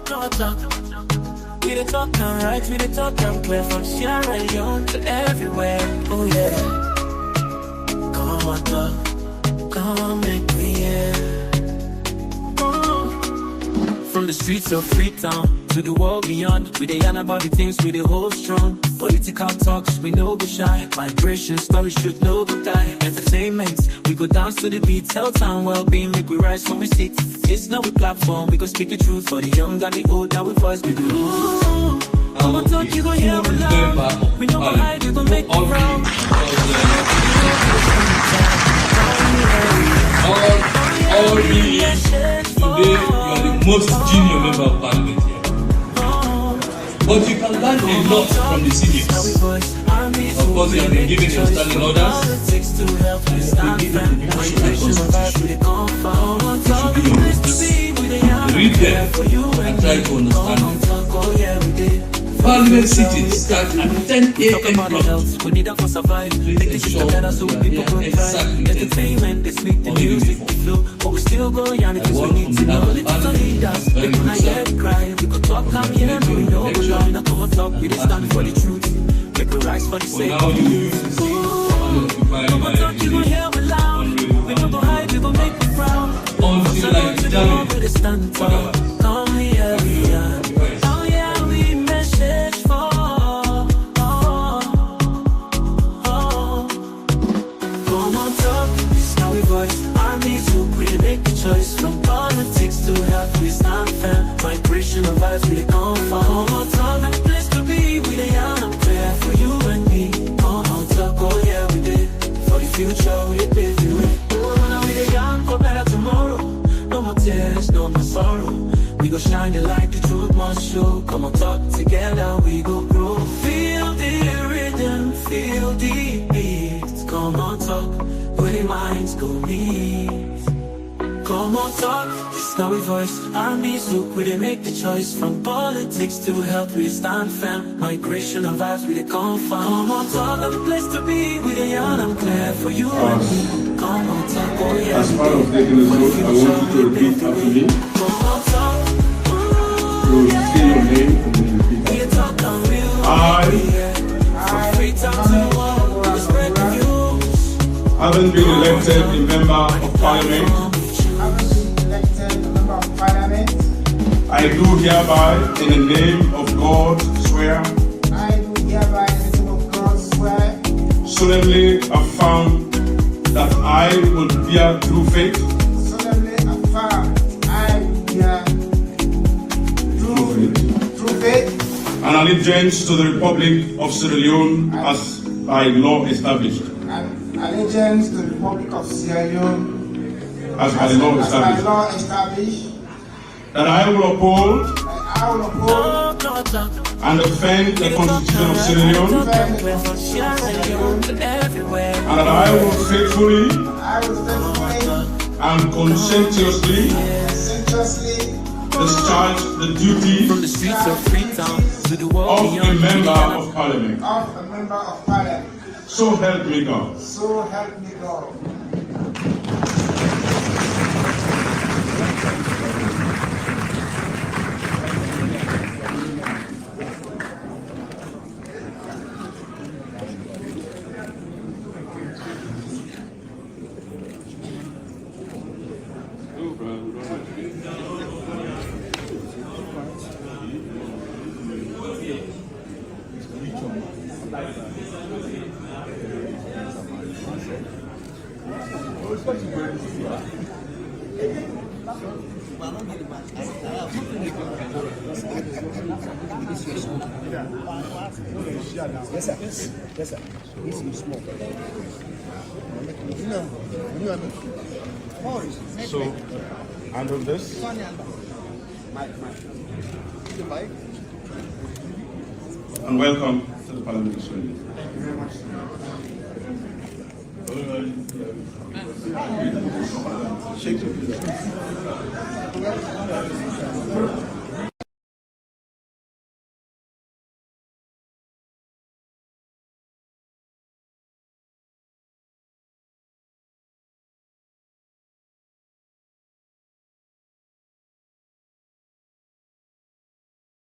talk. We the talk and right, we the talk and clear from Sierra Leone to everywhere. Oh yeah. Come on, talk, come make me hear. From the streets of Freetown to the world beyond, we dey yarn about the things we dey hold strong. Political talks, we no go shy. Migration stories should no go die. Entertainment, we go dance to the beat. Health and well-being, make we rise from we sit. It's not a platform, we go speak the truth for the young and the old. That we voice we do. Come on, talk, you gon' hear me loud. We no go hide, we gon' make you proud. All today, you are the most junior member of parliament here. But you can learn a lot from the seniors. Of course, you have been given your standing orders. Read them and try to understand them. Parliament sittings start at 10 a.m. We need them for survive. Make the system better so people go thrive. Entertainment, they speak the music, the flow. But we still go yarn because we need to know. Political leaders, they can I get cry. We go talk, come here, we know we lie. Not come talk, we just stand for the truth. Make we rise for the sake of youth. Come on talk, you gon' hear we loud. We no go hide, we gon' make you proud. Until like the German, we stand for. Come here, we are. From politics to health, we stand firm. Migration of vibes, we come from. Come on, talk, and place to be. We the young and clear for you and me. Come on, talk, oh yeah, we did. For the future, we pave the way. Oh, now we the young for better tomorrow. No more tears, no more sorrow. We go shine the light, the truth must show. Come on, talk together, we go grow. Feel the rhythm, feel the beat. Come on, talk, where the minds go meet. Come on, talk, this now we voice. Armies look, we they make the choice. From politics to health, we stand firm. Migration of vibes, we they come from. Come on, talk, the place to be. We the young and clear for you and me. Come on, talk, oh yeah. As part of taking this vote, I want you to repeat after me. Come on, talk. You say your name and then repeat We talk and real. I, from Freetown to the world, we spread the news. having been elected a member of parliament, I do hereby, in the name of God, swear. I do hereby, in the name of God, swear. Solemnly affirm that I will bear true faith. Solemnly affirm I will bear true faith. And allegiance to the Republic of Sierra Leone as by law established. And allegiance to the Republic of Sierra Leone As by law established. That I will uphold Talk, and defend the Constitution of Sierra Leone. And that I will faithfully and conscientiously discharge the duty from the streets of Freetown to the world of a beyond. member of parliament. Of a member of parliament. So help me God. So help me God. Yes, sir. Yes, sir. This is small. So, handle this. And welcome to the Parliament of Sierra Leone. Thank you very much. Shake the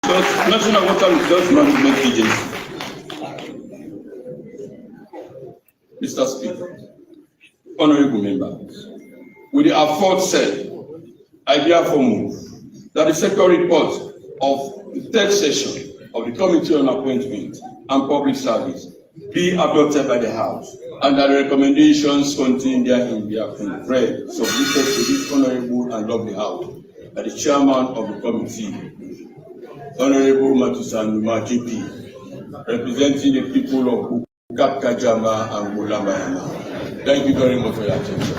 national water resource management agency. Mr. Speaker, honorable members, with the aforesaid, I therefore move that the second report of the third session of the Committee on Appointment and Public Service be adopted by the House, and that the recommendations contained therein be approved, read, submitted to this honorable and lovely House by the Chairman of the Committee, Honorable Matusan JP, representing the people of Kapkajama and Mulambayama. Thank you very much for your attention.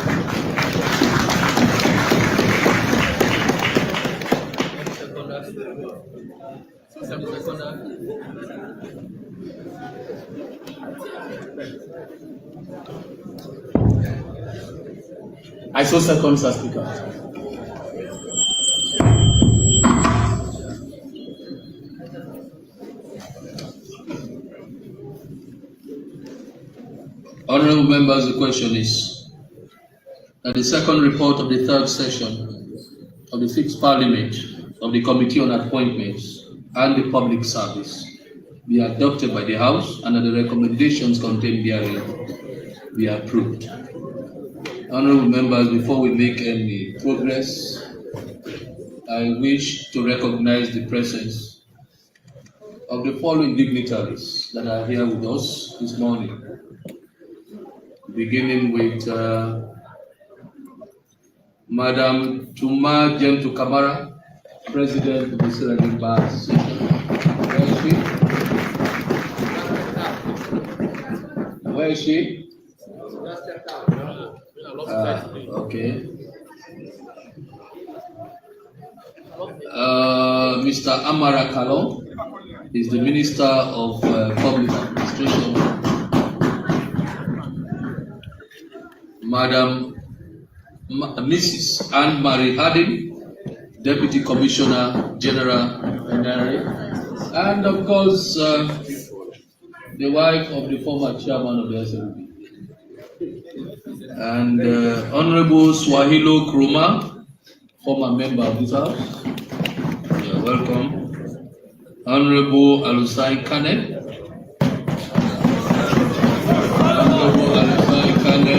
I so second, Mr. Speaker. Honorable members, the question is that the second report of the third session of the Sixth Parliament of the Committee on Appointments and the Public Service be adopted by the House, and that the recommendations contained therein be approved. Honorable members, before we make any progress, I wish to recognize the presence of the following dignitaries that are here with us this morning, beginning with Madam Tuma Jentu Kamara, President of the Sierra Leone Bar Association. Where is she? Okay. Mr. Amara Kalon is the Minister of Public Administration. Madam Mrs. Anne-Marie Harding, Deputy Commissioner General, NRA, and of course, the wife of the former chairman of the SLB. And Honorable Swahilo Kruma, former member of this House. You're welcome. Honorable Alusai Kane. Honorable Alusai Kane,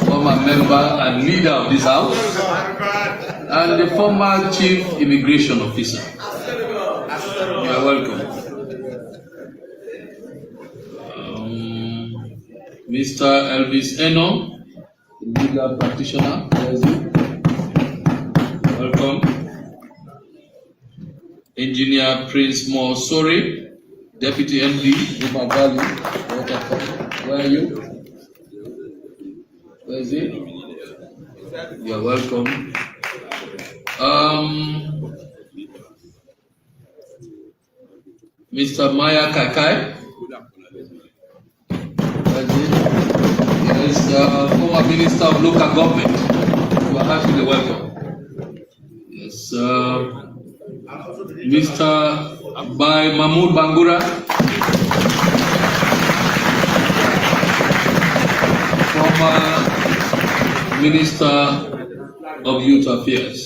former member and leader of this House, and the former Chief Immigration Officer. You're welcome. Mr. Elvis Eno, legal practitioner. Welcome. Engineer Prince Mosori, Deputy MD, River Valley. Where are you? Where is he? You're welcome. Mr. Maya Kakai. Yes, former Minister of Local Government. You are heartily welcome. Yes, Mr. Abai Mahmoud Bangura, former Minister of Youth Affairs.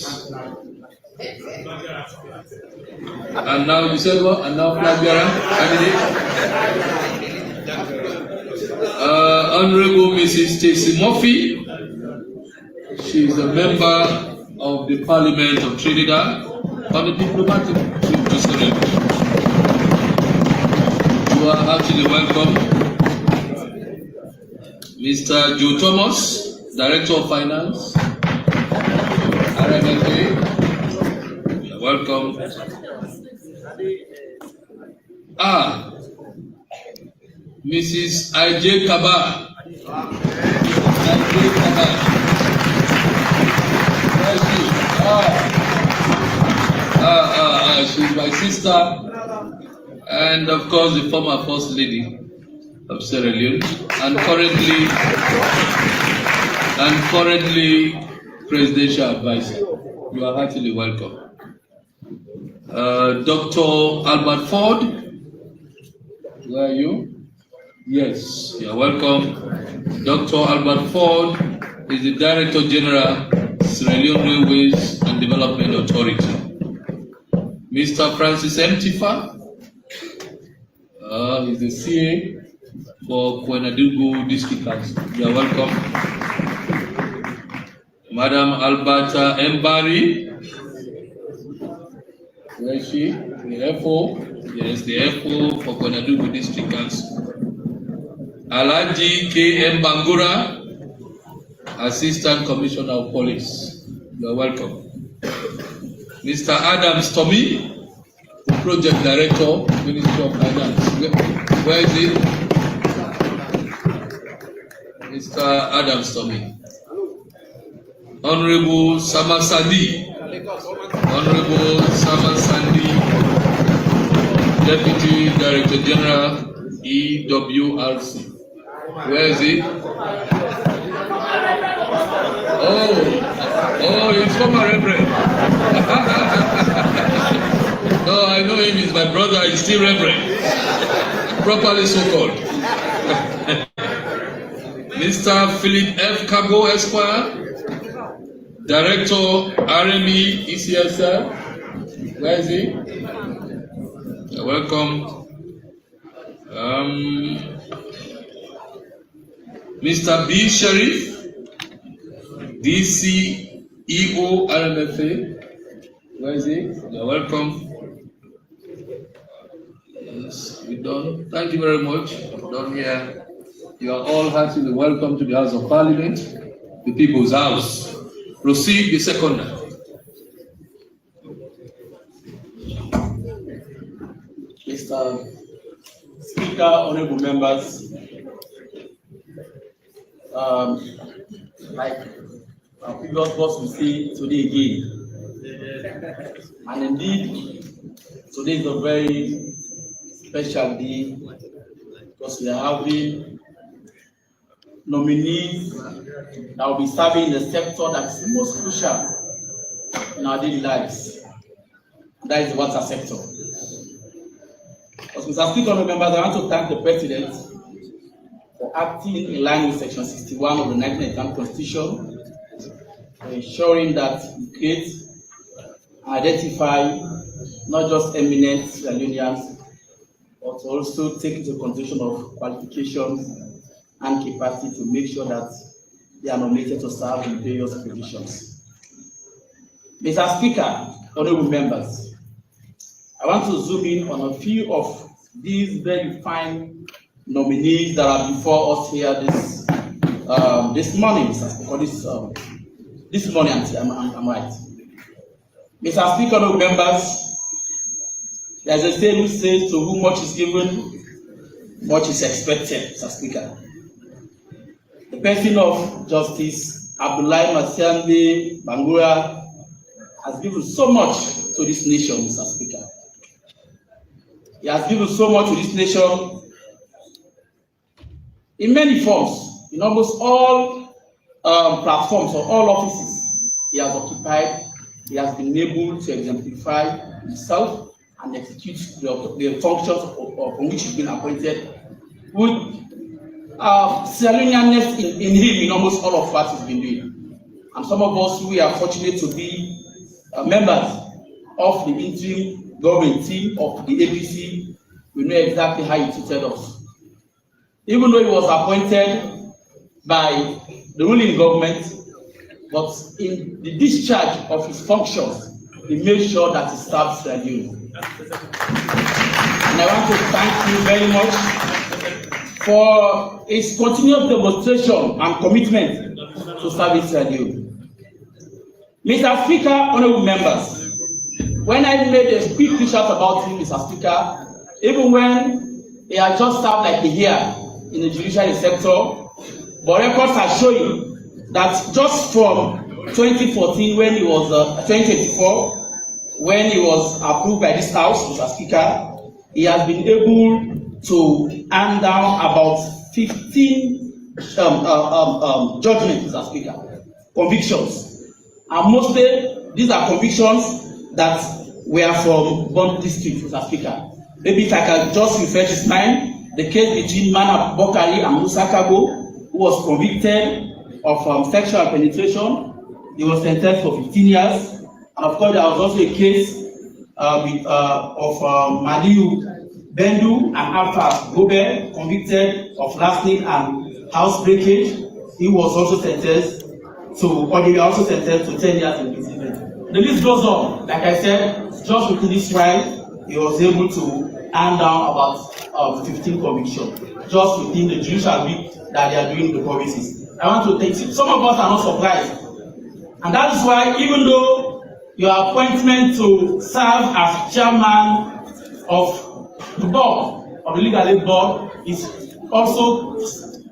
And now you said what? And now flag bearer candidate. Honorable Mrs. Stacey Murphy. She is a member of the Parliament of Trinidad on the diplomatic trip to Sierra Leone. You are heartily welcome. Mr. Joe Thomas, Director of Finance, RMFA. You are welcome. Mrs. I.J. Kaba. She's my sister, and of course the former First Lady of Sierra Leone, and currently Presidential Advisor. You are heartily welcome. Dr. Albert Ford, where are you? Yes, you are welcome. Dr. Albert Ford is the Director General, Sierra Leone Railways and Development Authority. Mr. Francis M. Tifa, he's the CA for Komon-Tok District Council. You are welcome. Madam Alberta Mbari, where is she? The FO. Yes, the FO for Komon-Tok District Council. Alaji K.M. Bangura, Assistant Commissioner of Police. You are welcome. Mr. Adams Tommy, Project Director, Ministry of Finance. Where is it? Mr. Adams Tommy. Honorable Samasandi. Honorable Samasandi, Deputy Director General, EWRC. Where is he? Oh, he's former Reverend. No, I know him. He's my brother. He's still Reverend. Properly so called. Mr. Philip F. Kago Esquire, Director, RME, ECSL. Where is he? You're welcome. Mr. B. Sharif, DCEO, RMFA. Where is he? You're welcome. Yes, we're done. Thank you very much. We're done here. You are all heartily welcome to the House of Parliament, the People's House. Proceed the second now. Mr. Speaker, honorable members, like our previous boss will say today again, and indeed today is a very special day because we are having nominees that will be serving in the sector that is most crucial in our daily lives. That is the water sector. As Mr. Speaker, members, I want to thank the President for acting in line with Section 61 of the 1999 Constitution, for ensuring that we create and identify not just eminent Sierra Leoneans, but also take into consideration of qualifications and capacity to make sure that they are nominated to serve in various positions. Mr. Speaker, honorable members, I want to zoom in on a few of these very fine nominees that are before us here this morning, Mr. Speaker, this morning, I'm right. Mr. Speaker, honorable members, there's a saying which says, to whom much is given, much is expected, Mr. Speaker. The person of Justice Abdullahi Masiande Bangura has given so much to this nation, Mr. Speaker. He has given so much to this nation in many forms, in almost all platforms or all offices he has occupied. He has been able to exemplify himself and execute the functions on which he's been appointed with Sierra Leoneanness in him in almost all of what he's been doing. And some of us who are fortunate to be members of the interim government team of the APC, we know exactly how he treated us. Even though he was appointed by the ruling government, but in the discharge of his functions, he made sure that he served Sierra Leone. And I want to thank you very much for his continuous demonstration and commitment to service Sierra Leone. Mr. Speaker, honorable members, when I made a quick research about him, Mr. Speaker, even when he had just served like a year in the judiciary sector, but records are showing that just from 2014, when he was 2024, when he was approved by this House, Mr. Speaker, he has been able to hand down about 15 judgments, Mr. Speaker, convictions. And mostly, these are convictions that were from Bond District, Mr. Speaker. Maybe if I can just refresh his mind, the case between Mana Bokari and Musa Kago, who was convicted of sexual penetration he was sentenced for 15 years. And of course, there was also a case of Maliu Bendu and Alpha Gobe, convicted of larceny and house breakage. He was also sentenced to, or they were also sentenced to 10 years imprisonment. The list goes on. Like I said, just within this trial, he was able to hand down about 15 convictions, just within the judicial week that they are doing the provinces. I want to thank you. Some of us are not surprised. And that is why, even though your appointment to serve as chairman of the board, of the Legal Aid Board, is also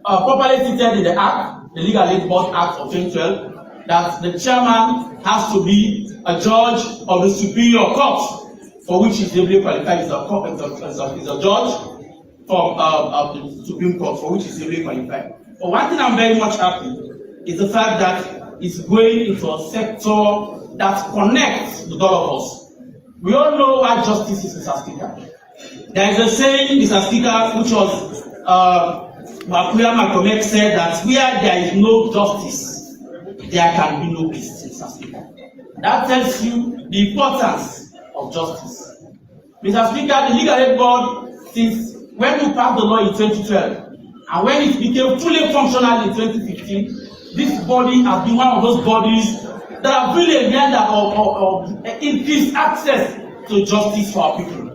properly stated in the Act, the Legal Aid Board Act of 2012, that the chairman has to be a judge of the Superior Court, for which he is ably qualified. Is a judge from the Supreme Court, for which he is ably qualified. But one thing I'm very much happy is the fact that it's going into a sector that connects with all of us. We all know what justice is, Mr. Speaker. There is a saying, Mr. Speaker, which was Makuya Makomek said that where there is no justice, there can be no peace, Mr. Speaker. That tells you the importance of justice. Mr. Speaker, the Legal Aid Board, since when we passed the law in 2012, and when it became fully functional in 2015, this body has been one of those bodies that have really agenda of increased access to justice for our people.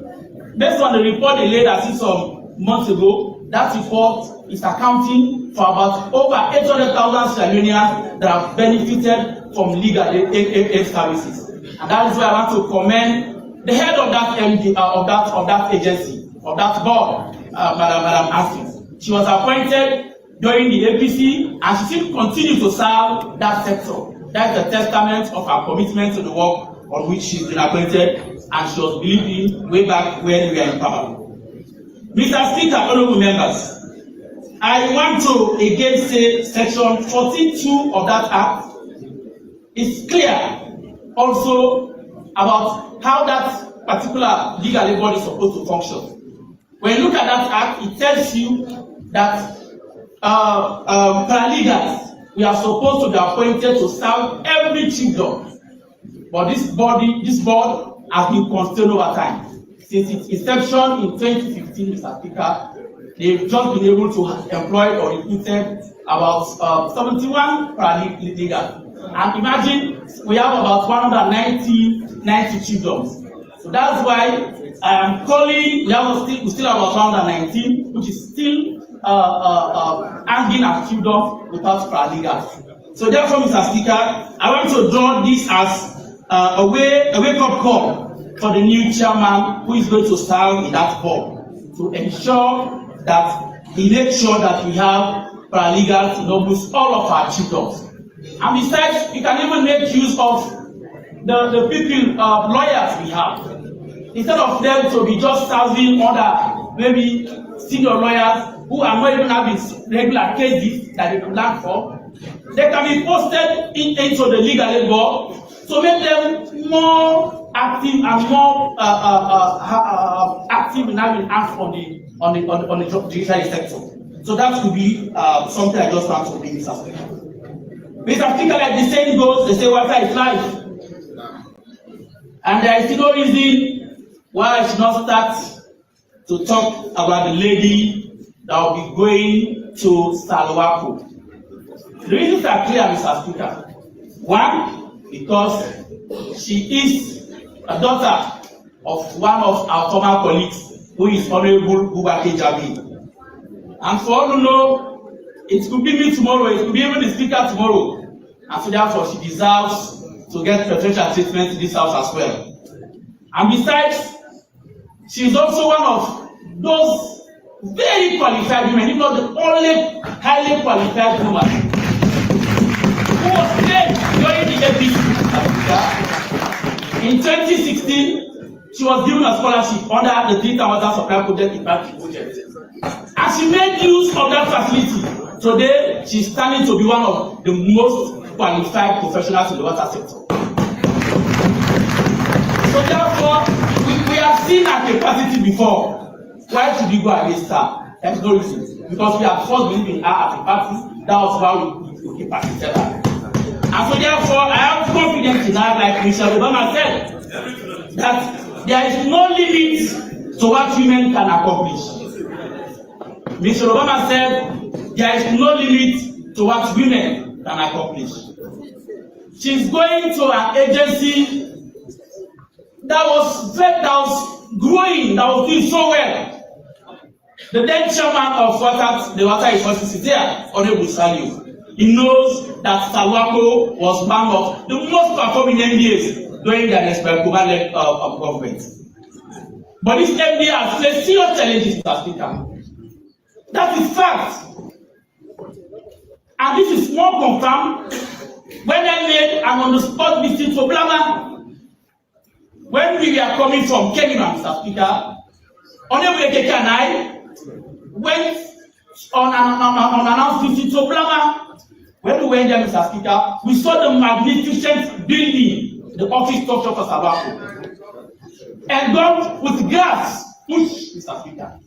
Based on the report they laid at it some months ago, that report is accounting for about over 800,000 Sierra Leoneans that have benefited from legal aid services. And that is why I want to commend the head of that of that agency, of that board, Madam Asif. She was appointed during the APC, and she still continues to serve that sector. That's the testament of her commitment to the work on which she's been appointed, and she was believing way back when we were in power. Mr. Speaker, honorable members, I want to again say section 14(2) of that act is clear also about how that particular legal aid board is supposed to function. When you look at that act, it tells you that paralegals, we are supposed to be appointed to serve every chiefdom. But this board has been constrained over time. Since its inception in 2015, Mr. Speaker, they've just been able to employ or recruited about 71 paralegals. And imagine we have about 190 chiefdoms. So that's why I am calling, we still have about 119, which is still hanging at chiefdoms without paralegals. So therefore, Mr. Speaker, I want to draw this as a wake-up call for the new chairman who is going to serve in that board, to ensure that he makes sure that we have paralegals in almost all of our chiefdoms. And besides, we can even make use of the people, lawyers we have. Instead of them to be just serving other, maybe senior lawyers who are not even having regular cases that they can learn for, they can be posted into the legal aid board to make them more active and more active in having hands on the judicial sector. So that could be something I just want to bring this aspect. Mr. Speaker, like the saying goes, they say water is life. And there is no reason why I should not start to talk about the lady that will be going to Salwako. The reasons are clear, Mr. Speaker. One, because she is a daughter of one of our former colleagues, who is Honorable Bubake Jabi. And for all who know, it could be me tomorrow, it could be even the speaker tomorrow. And so therefore, she deserves to get preferential treatment in this house as well. And besides, she is also one of those very qualified women, if not the only highly qualified woman, who was paid during the APC. In 2016, she was given a scholarship under the 3,000 supply project in Baki project. And she made use of that facility. Today, she's standing to be one of the most qualified professionals in the water sector. So therefore, we have seen her capacity before. Why should we go against her? There's no reason. Because we have first believed in her as a party. That was why we keep her together. And so therefore, I have confidence in that, like Mr. Obama said, that there is no limit to what women can accomplish. Mr. Obama said, there is no limit to what women can accomplish. She's going to an agency that was growing, that was doing so well. The then chairman of the Water Resources is there, Honorable Saliu. He knows that Salwako was one of the most performing MBAs during the experimental of government. But this MBA has faced serious challenges, Mr. Speaker. That is fact. And this is more confirmed when I made an on-the-spot visit to Blama. When we were coming from Kenya, Mr. Speaker, Honorable Ekeke and I went on an announced visit to Blama. When we went there, Mr. Speaker, we saw the magnificent building, the office structure for Sabako, and gone with grass, Mr. Speaker.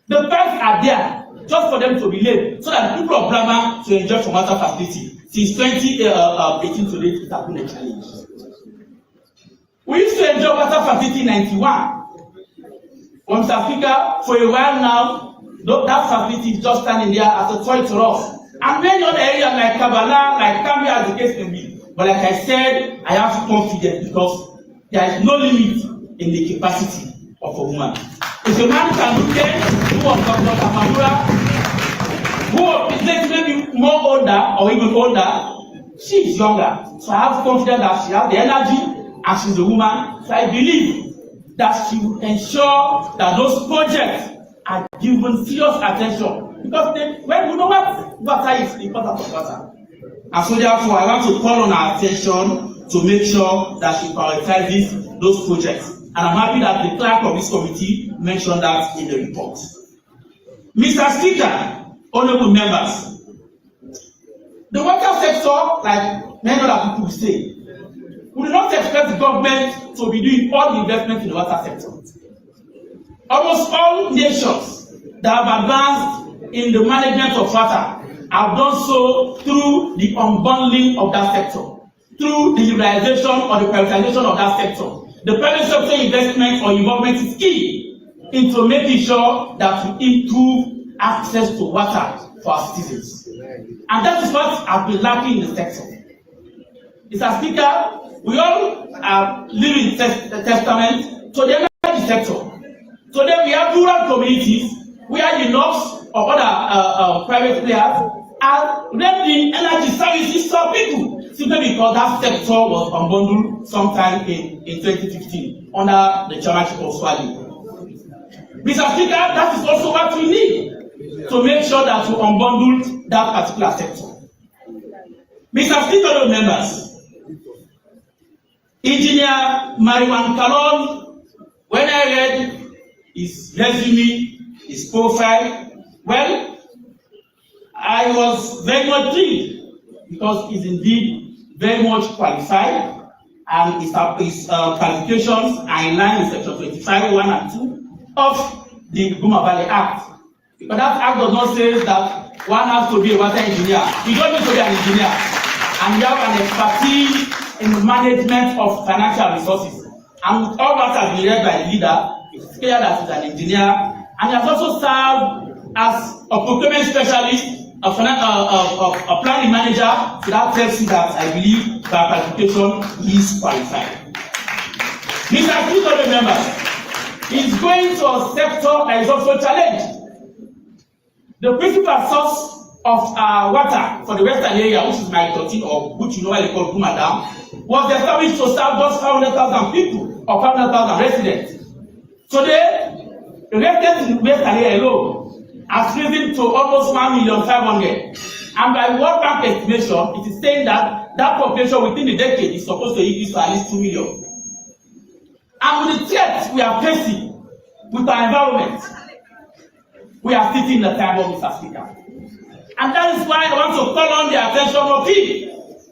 The pipes are there just for them to be laid, so that the people of Blama to enjoy from water facility. Since 2018 to date, it has been a challenge. We used to enjoy water facility in 91. Well, Mr. Speaker, for a while now, that facility is just standing there as a toy to us. And many other areas like Kabbalah, like Kambia, as the case may be. But like I said, I have confidence because there is no limit in the capacity of a woman. If a man can look at who was Dr. Bangura, who is maybe more older or even older, she is younger. So I have confidence that she has the energy and she's a woman. So I believe that she will ensure that those projects are given serious attention. Because when we know what water is, the importance of water. And so therefore, I want to call on our attention to make sure that she prioritizes those projects. And I'm happy that the clerk of this committee mentioned that in the report. Mr. Speaker, honorable members, the water sector, like many other people say, we do not expect the government to be doing all the investment in the water sector. Almost all nations that have advanced in the management of water have done so through the unbundling of that sector, through the liberalization or the privatization of that sector. The private sector investment or involvement is key into making sure that we improve access to water for our citizens. And that is what has been lacking in the sector. Mr. Speaker, we all are living testament to the energy sector. Today we have rural communities where the NOPs or other private players are rendering energy services to people simply because that sector was unbundled sometime in 2015 under the chairmanship of Swali. Mr. Speaker, that is also what we need to make sure that we unbundle that particular sector. Mr. Speaker, members, Engineer Mariwan Kalon, when I read his resume, his profile, well, I was very much thrilled because he's indeed very much qualified and his qualifications are in line with section 25, 1 and 2 of the Guma Valley Act. But that act does not say that one has to be a water engineer. You don't need to be an engineer. And you have an expertise in the management of financial resources. And with all that has been read by the leader, it's clear that he's an engineer. And he has also served as a procurement specialist, a planning manager. So that tells you that I believe by qualification he is qualified. Mr. Speaker, members, is going to a sector that is also challenged. The principal source of water for the western area, which is my 13 or which you normally call Guma Dam, was established to serve just 500,000 people or 500,000 residents. Today, the residents in the western area alone has risen to almost 1,500,000. And by World Bank estimation, it is saying that that population within a decade is supposed to increase to at least 2 million. And with the threats we are facing with our environment, we are sitting in the time of Mr. Speaker. And that is why I want to call on the attention of people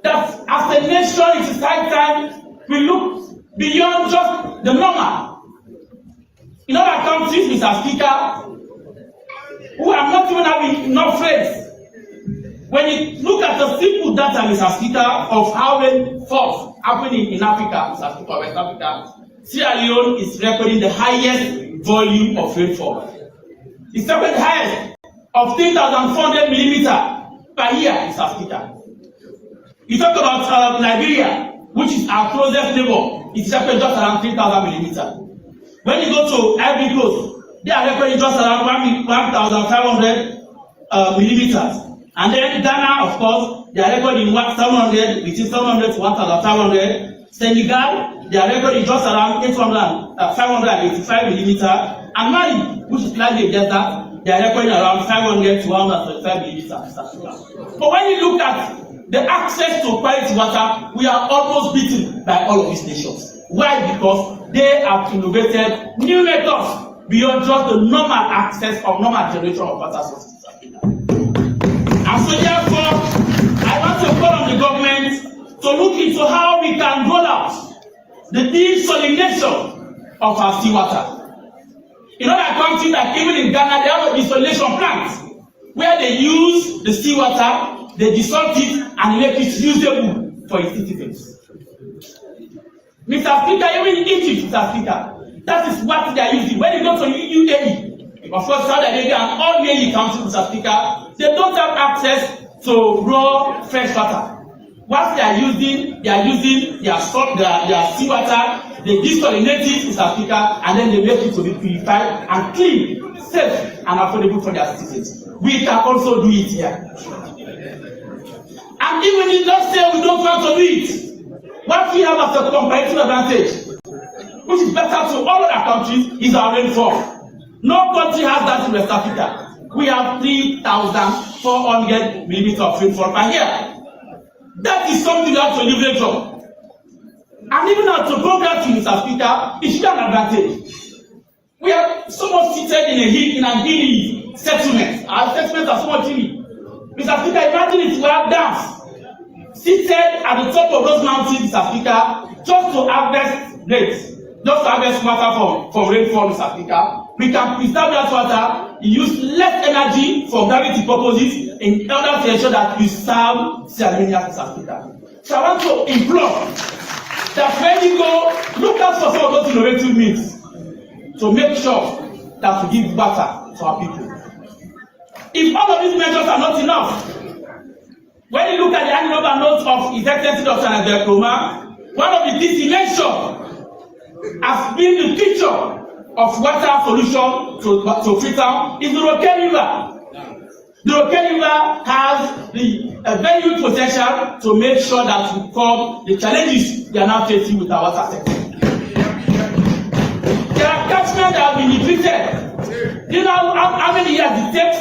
that as a nation it is high time we look beyond just the normal. In other countries, Mr. Speaker, who are not even having enough friends, When you look at the simple data, Mr. Speaker, of how rainfall happening in Africa, Mr. Speaker, West Africa, Sierra Leone is recording the highest volume of rainfall. It's second highest of 3,400 millimeters per year, Mr. Speaker. You talk about Liberia, which is our closest neighbor, it's recording just around 3,000 millimeters. When you go to Ivory Coast, they are recording just around 1,500 millimeters. And then Ghana, of course, they are recording 700, between 700 to 1,500. Senegal, they are recording just around 585 millimeters. And Mali, which is slightly against that, they are recording around 500 to 135 millimeters. But when you look at the access to quality water, we are almost beaten by all of these nations. Why? Because they have innovated new methods beyond just the normal access or normal generation of water sources. And so therefore, I want to call on the government to look into how we can roll out the desalination of our seawater. In other countries, like even in Ghana, they have a desalination plant where they use the seawater, they desalt it, and make it usable for its citizens. Mr. Speaker, even in Egypt, Mr. Speaker, that is what they are using. When you go to UAE, of course, Saudi Arabia and all UAE countries, Mr. Speaker, they don't have access to raw fresh water. What they are using their salt, their seawater, they desalinate it, Mr. Speaker, and then they make it to be purified and clean, safe, and affordable for their citizens. We can also do it here. And even if not say we don't want to do it, what we have as a comparative advantage, which is better to all other countries, is our rainfall. No country has that in West Africa. We have 3,400 millimeters of rainfall per year. That is something we have to leverage on. And even as to progress to Mr. Speaker, it should be an advantage. We are so much seated in a hilly settlement. Our settlements are so much hilly. Mr. Speaker, imagine if we have dams seated at the top of those mountains, Mr. Speaker, just to harvest rains, just to harvest water from rainfall, Mr. Speaker. We can preserve that water, use less energy for gravity purposes in order to ensure that we serve Sierra Leone, Mr. Speaker. So I want to implore that when you go, look out for some of those innovative means to make sure that we give water to our people. If all of these measures are not enough, when you look at the annual notes of His Excellency Dr. Nagbe, one of the things he mentioned has been the picture of water solution to Freetown is the Roque River. The Roque River has the very good potential to make sure that we curb the challenges we are now facing with our water sector. There are catchments that have been depleted. Do you know how many years it takes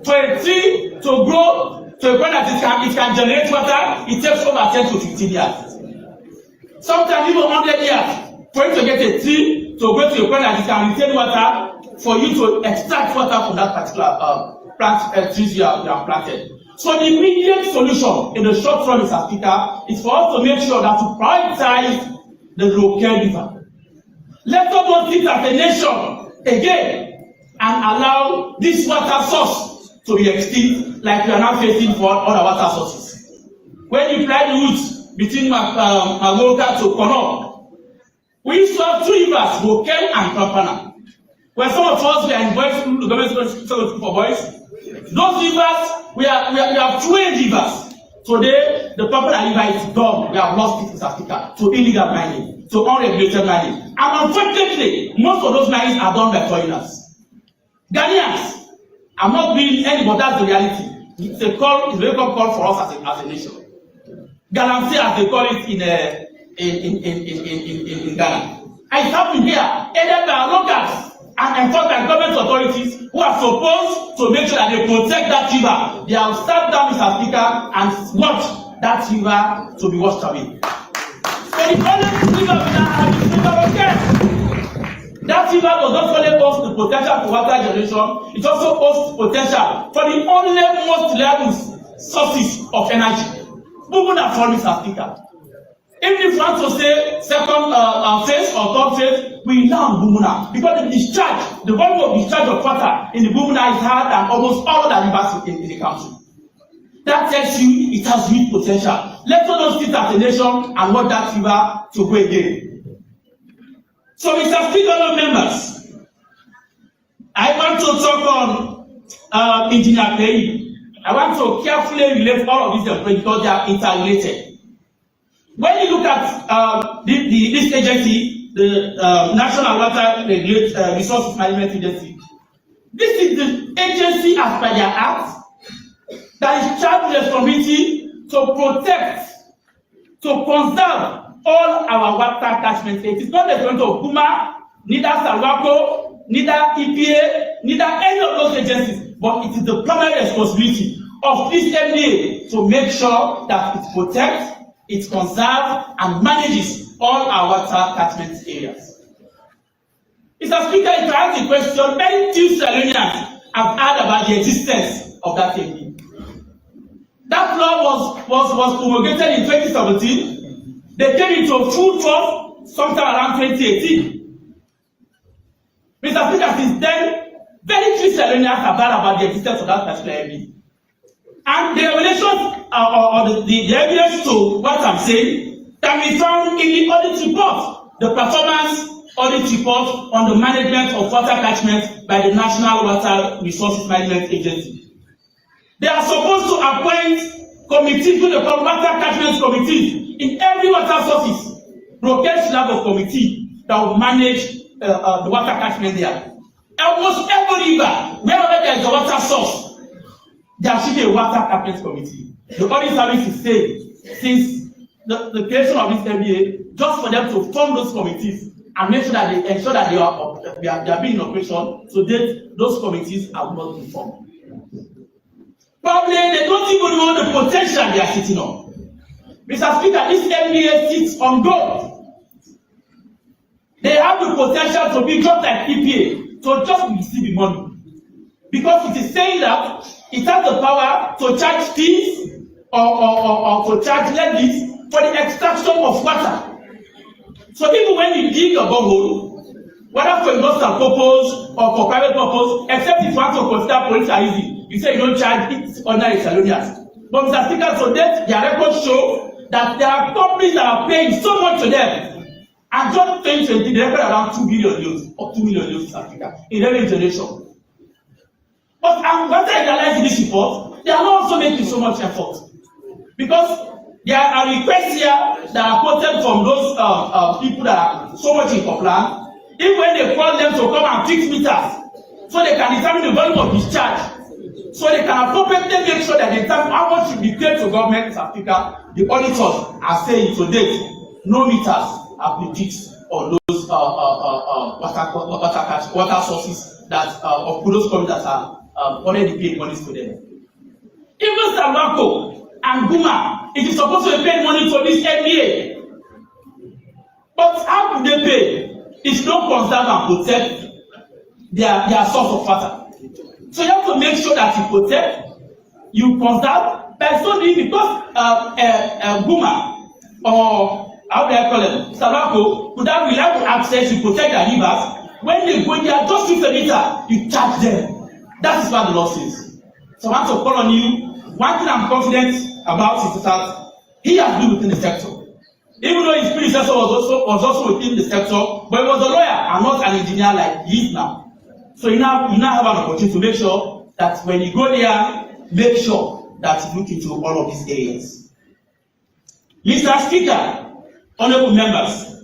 for a tree to grow to a point that it can generate water? It takes over 10 to 15 years. Sometimes even 100 years for you to get a tree to go to a point that it can retain water for you to extract water from that particular plant trees you have planted. So the immediate solution in the short run, Mr. Speaker, is for us to make sure that we prioritize the Roque River. Let's not do it as a nation again and allow this water source to be extinct like we are now facing for other water sources. When you fly the route between Magoka to Kono, we used to have two rivers, Roque and Kampana. When some of us were in boys school, the government school for boys, those rivers, we have 2 rivers. Today, the Kampana River is gone. We have lost it in South Africa to illegal mining, to unregulated mining. And unfortunately, most of those mines are done by foreigners. Ghanaians, I'm not being any, but that's the reality. It's a wake-up call for us as a nation. Galamsey, as they call it in Ghana. And it's happening here, either by locals and enforced by government authorities who are supposed to make sure that they protect that river. They have sat down, Mr. Speaker, and watched that river to be washed away. So the only river we now have is river Roque. That river does not only host the potential for water generation, it also hosts potential for the only most reliable sources of energy. Moving that for Mr. Speaker. Even if you want to say second phase or third phase, we now Bumuna because the volume of discharge of water in the Bumuna is higher than almost all other rivers in the country. That tells you it has huge potential. Let us not sit as a nation and want that river to go again. So, Mr. Speaker, members, I want to talk on Engineer Pei. I want to carefully relate all of these because they are interrelated. When you look at this agency, the National Water Resources Management Agency, this is the agency as per their act that is charged with responsibility to protect, to conserve all our water catchment. It is not the responsibility of Kuma, neither Salwako, neither EPA, neither any of those agencies, but it is the primary responsibility of this MDA to make sure that it protects, it conserves, and manages all our water catchment areas. Mr. Speaker, if I ask the question, many few Salonians have heard about the existence of that MDA. That law was promulgated in 2017. They came into full force sometime around 2018. Mr. Speaker, since then, very few Salonians have heard about the existence of that particular MDA. And the regulations or the evidence to what I'm saying can be found in the audit report, the performance audit report on the management of water catchment by the National Water Resources Management Agency. They are supposed to appoint committees, the water catchment committees in every water sources. Brokers should have a committee that will manage the water catchment there. Almost every river, wherever there is a water source, there should be a water catchment committee. The audit service is saying, since the creation of this MBA, just for them to form those committees and make sure that they ensure that they are being in operation, so that those committees have not been formed. Probably they don't even know the potential they are sitting on. Mr. Speaker, this MBA sits on gold. They have the potential to be just like EPA, to just be receiving money. Because it is saying that it has the power to charge fees or to charge levies for the extraction of water. So even when you dig a borehole, whether for industrial purpose or for private purpose, except if you want to consider police are easy, you say you don't charge it ordinary Salonians. But Mr. Speaker, so that their records show that there are companies that are paying so much to them. And just 2020, they record around 2 billion euros or 2 million euros in South Africa in every generation. But what I realized in this report, they are not also making so much effort. Because there are requests here that are quoted from those people that are so much in compliance. Even when they call them to come and fix meters, so they can determine the volume of discharge, so they can appropriately make sure that they determine how much should be paid to government in South Africa. The auditors are saying to date, no meters have been fixed on those water sources that of those companies that are already paying money to them. Even Salwako and Guma, it is supposed to be paying money to this MBA. But how do they pay? It's not conserve and protect their source of water. So you have to make sure that you protect, you conserve, but so because Guma or how do I call it, Salwako could have reliable access to protect their rivers. When they go there, just 6 meter, you charge them. That is what the law says. So I want to call on you. One thing I'm confident about is that he has been within the sector. Even though his predecessor was also within the sector, but he was a lawyer and not an engineer like he is now. So you now have an opportunity to make sure that when you go there, make sure that you look into all of these areas. Mr. Speaker, honorable members,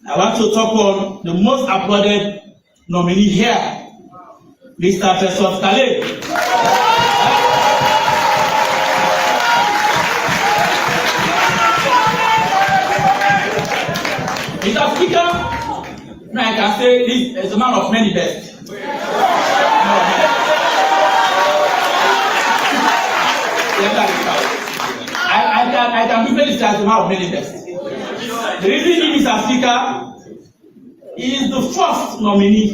I want to talk on the most applauded nominee here, Mr. Festus Kale. Mr. Speaker, I can say this is a man of many bests. I can quickly say as a man of many bests. The reason is, Mr. Speaker, he is the first nominee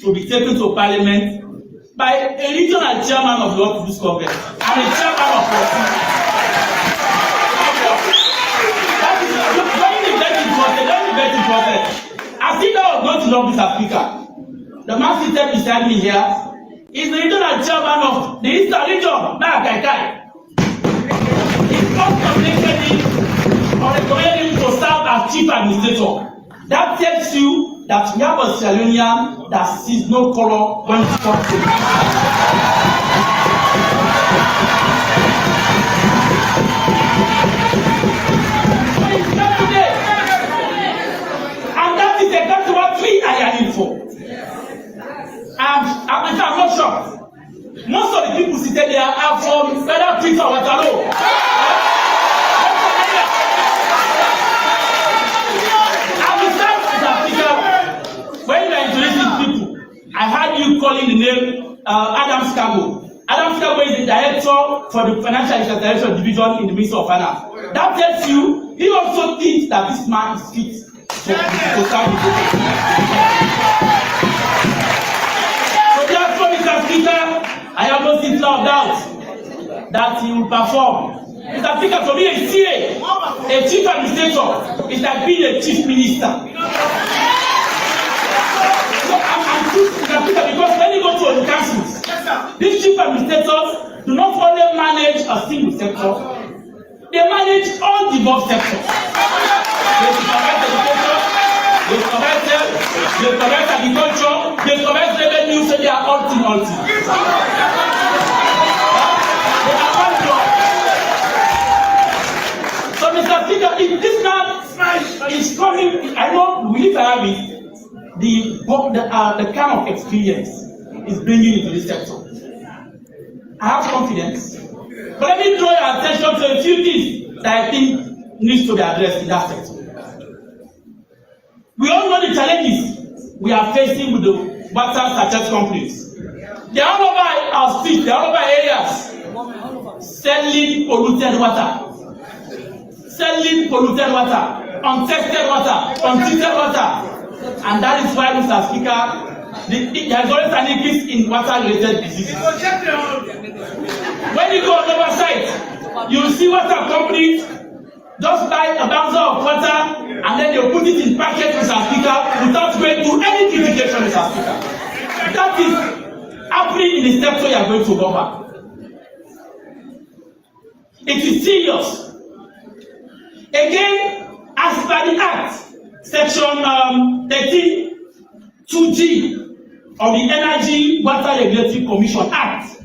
to be taken to Parliament by a regional chairman of the People's Congress and a chairman of the very important. I think that was not enough, Mr. Speaker. The man seated beside me here is the regional chairman of the Eastern region, Kai. chief administrator. That tells you that we have a Sierra Leonean that sees no color when it comes to and that is exactly what we are yearning for. I'm not sure. Most of the people seated there are from whether Prince or Waterloo. When you are introducing people, I heard you calling the name Adam Scago. Adam Scago is the director for the Financial Institution Division in the Ministry of Finance. That tells you he also thinks that this man is fit to serve the people. So therefore, Mr. Speaker, I have no single doubt that he will perform. Mr. Speaker, for me, a CA, a chief administrator, is like being a chief minister. Because when you go to the councils, these chief administrators do not only manage a single sector, they manage all the above sectors. They supervise education, they supervise health, they supervise agriculture, they supervise revenue, so they are all team. They are all job. So Mr. Speaker, if this man is coming, I know we need to have it. The kind of experience is bringing into this sector. I have confidence. But let me draw your attention to a few things that I think needs to be addressed in that sector. We all know the challenges we are facing with the water sachet companies. They are all over our streets, they are all over areas selling polluted water. Untested water, untreated water. And that is why, Mr. Speaker, there is always an increase in water-related diseases. When you go on the other side, you will see water companies just buy a bouncer of water and then they put it in packets, Mr. Speaker, without going through any purification, Mr. Speaker. That is happening in the sector you are going to cover. It is serious. Again, as per the Act, Section 13 2G of the Energy Water Regulatory Commission Act,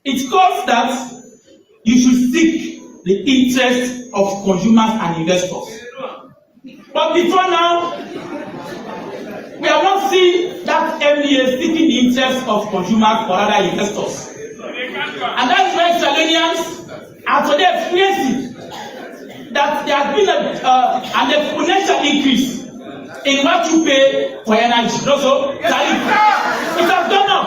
it calls that you should seek the interest of consumers and investors. But before now, we have not seen that MDA seeking the interest of consumers or other investors. And that's why Salonians are today experiencing that there has been an exponential increase in what you pay for energy. Also, it has gone up.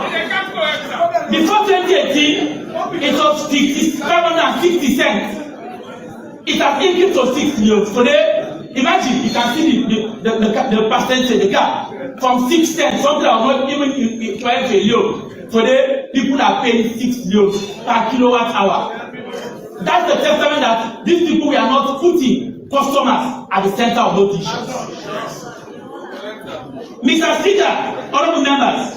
Before 2018, it was 560 cents. It has increased to 6 euros. Today, imagine, you can see the percentage, the gap from 6 cents, something that was not even trying to euro. Today, people are paying 6 euros per kilowatt hour. That's the testament that these people we are not putting customers at the center of those issues. Mr. Speaker, honorable members,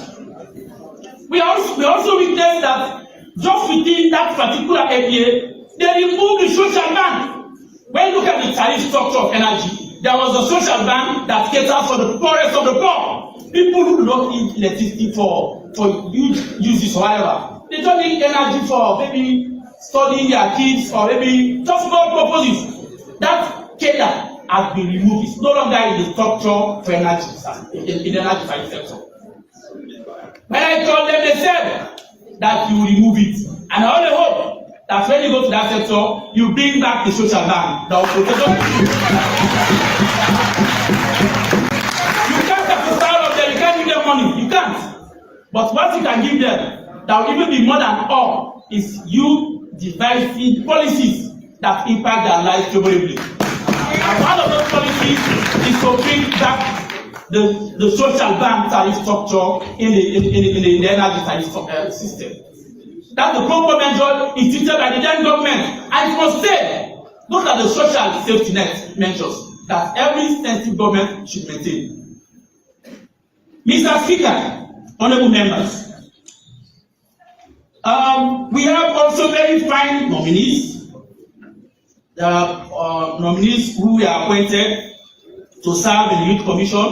we also witnessed that just within that particular area, they removed the social bank. When you look at the tariff structure of energy, there was a social bank that caters for the poorest of the poor. People who do not need electricity for huge uses or whatever. They don't need energy for maybe studying their kids or maybe just small purposes. That cadre has been removed. It's no longer in the structure for energy in the energy sector. When I told them, they said that you will remove it. And I only hope that when you go to that sector, you bring back the social bank that will protect them. You can't have the style of them, you can't give them money, you can't. But what you can give them that will even be more than all is you devising policies that impact their lives favorably. And one of those policies is to bring back the social bank tariff structure in the energy tariff system. That's the proper measure instituted by the then government. And it must say, those are the social safety net measures that every sensitive government should maintain. Mr. Speaker, honorable members, we have also very fine nominees. The nominees who were appointed to serve in the Youth Commission,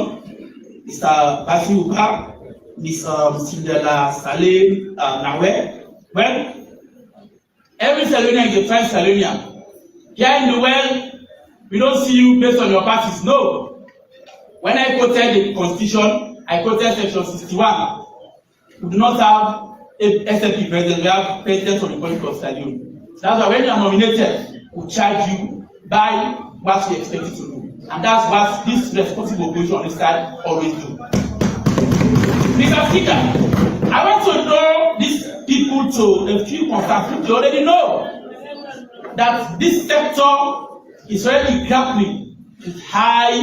Mr. Basi Uba, Ms. Cinderella Saleh Nawe. Well, every Salonian is a French Salonian. Here in the world, we don't see you based on your parties. No. When I quoted the Constitution, I quoted Section 61. We do not have a SFP president, we have president for the Republic of Sierra Leone. That's why when you are nominated, we charge you by what we expect you to do. And that's what this responsible opposition on this side always do. Mr. Speaker, I want to draw these people to a few concerns. You already know that this sector is already grappling with high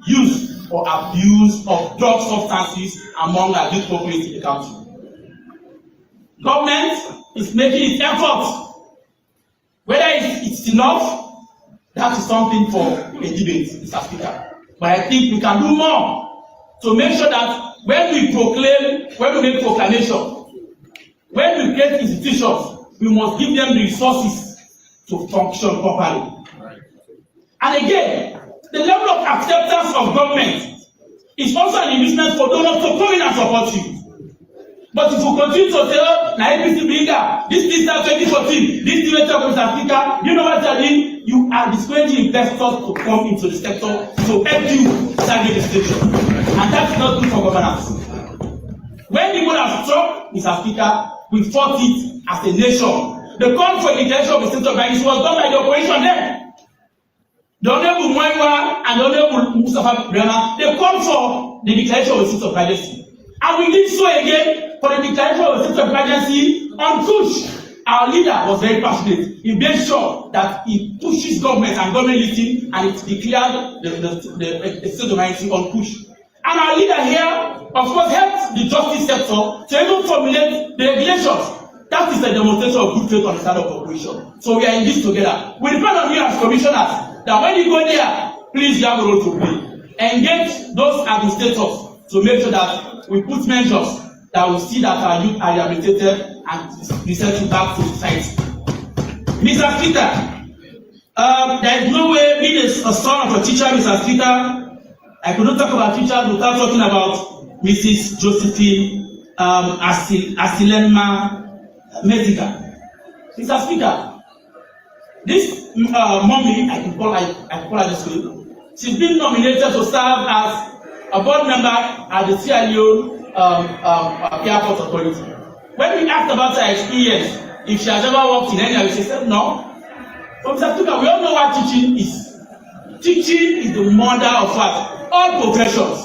use or abuse of drug substances among our youth population in the country. Government is making its efforts. Whether it's enough, that is something for a debate, Mr. Speaker. But I think we can do more to make sure that when we make proclamation, when we create institutions, we must give them the resources to function properly. And again, the level of acceptance of government is also an inducement for donors to come in and support you. But if you continue to say, oh, na APC bigger, this is 2014, this is Mr. Speaker, you know what you're doing? You are discouraging investors to come into the sector to help you start the station. And that's not good for governance. When the world has struck, Mr. Speaker, we fought it as a nation. The call for the declaration of the state of emergency was done by the opposition then. The Honorable Mwaiwa and the Honorable Mustafa Brema, they called for the declaration of the state of emergency. And we did so again for the declaration of the state of emergency on push. Our leader was very passionate. He made sure that he pushes government and government listening, and it declared the state of emergency on push. And our leader here, of course, helped the justice sector to even formulate the regulations. That is a demonstration of good faith on the side of opposition. So we are in this together. We depend on you as commissioners that when you go there, please you have a role to play. Engage those administrators to make sure that we put measures that will see that our youth are rehabilitated and resettled back to society. Mr. Speaker, there is no way being a son of a teacher, Mr. Speaker, I could not talk about teachers without talking about Mrs. Josephine Asilenma Medica. Mr. Speaker, this mommy, I can call her this way, she's been nominated to serve as a board member at the Sierra Leone Airport Authority. When we asked about her experience, if she has ever worked in any area, she said no. But Mr. Speaker, we all know what teaching is. Teaching is the mother of what? All professions.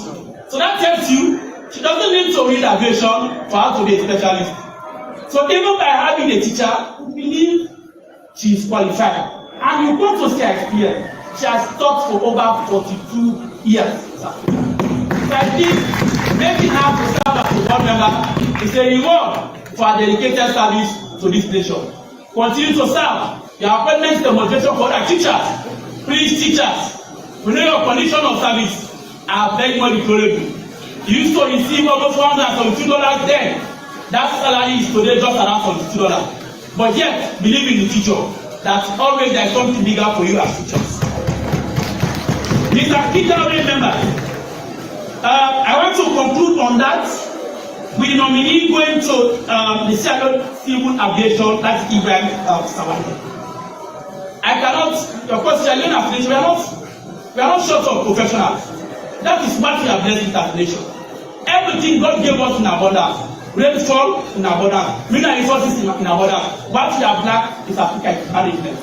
So that tells you she doesn't need to read aviation for her to be a specialist. So even by having a teacher, we believe she is qualified. And you go to see her experience. She has taught for over 42 years. So I think making her to serve as a board member is a reward for her dedicated service to this nation. Continue to serve. Your appointment is a motivation for other teachers. Please, teachers, we know your condition of service are very much deplorable. You used to receive almost $172 then. That salary is today just around $42. But yet, believe in the future that always there is something bigger for you as teachers. Mr. Speaker, remember, I want to conclude on that with the nominee going to the Civil Aviation, that's Ibrahim Sawani. I cannot, of course, we are not short of professionals. That is what we have blessed with as a nation. Everything God gave us in abundance. Rainfall in abundance. Mineral resources in abundance. What we have lacked is African management.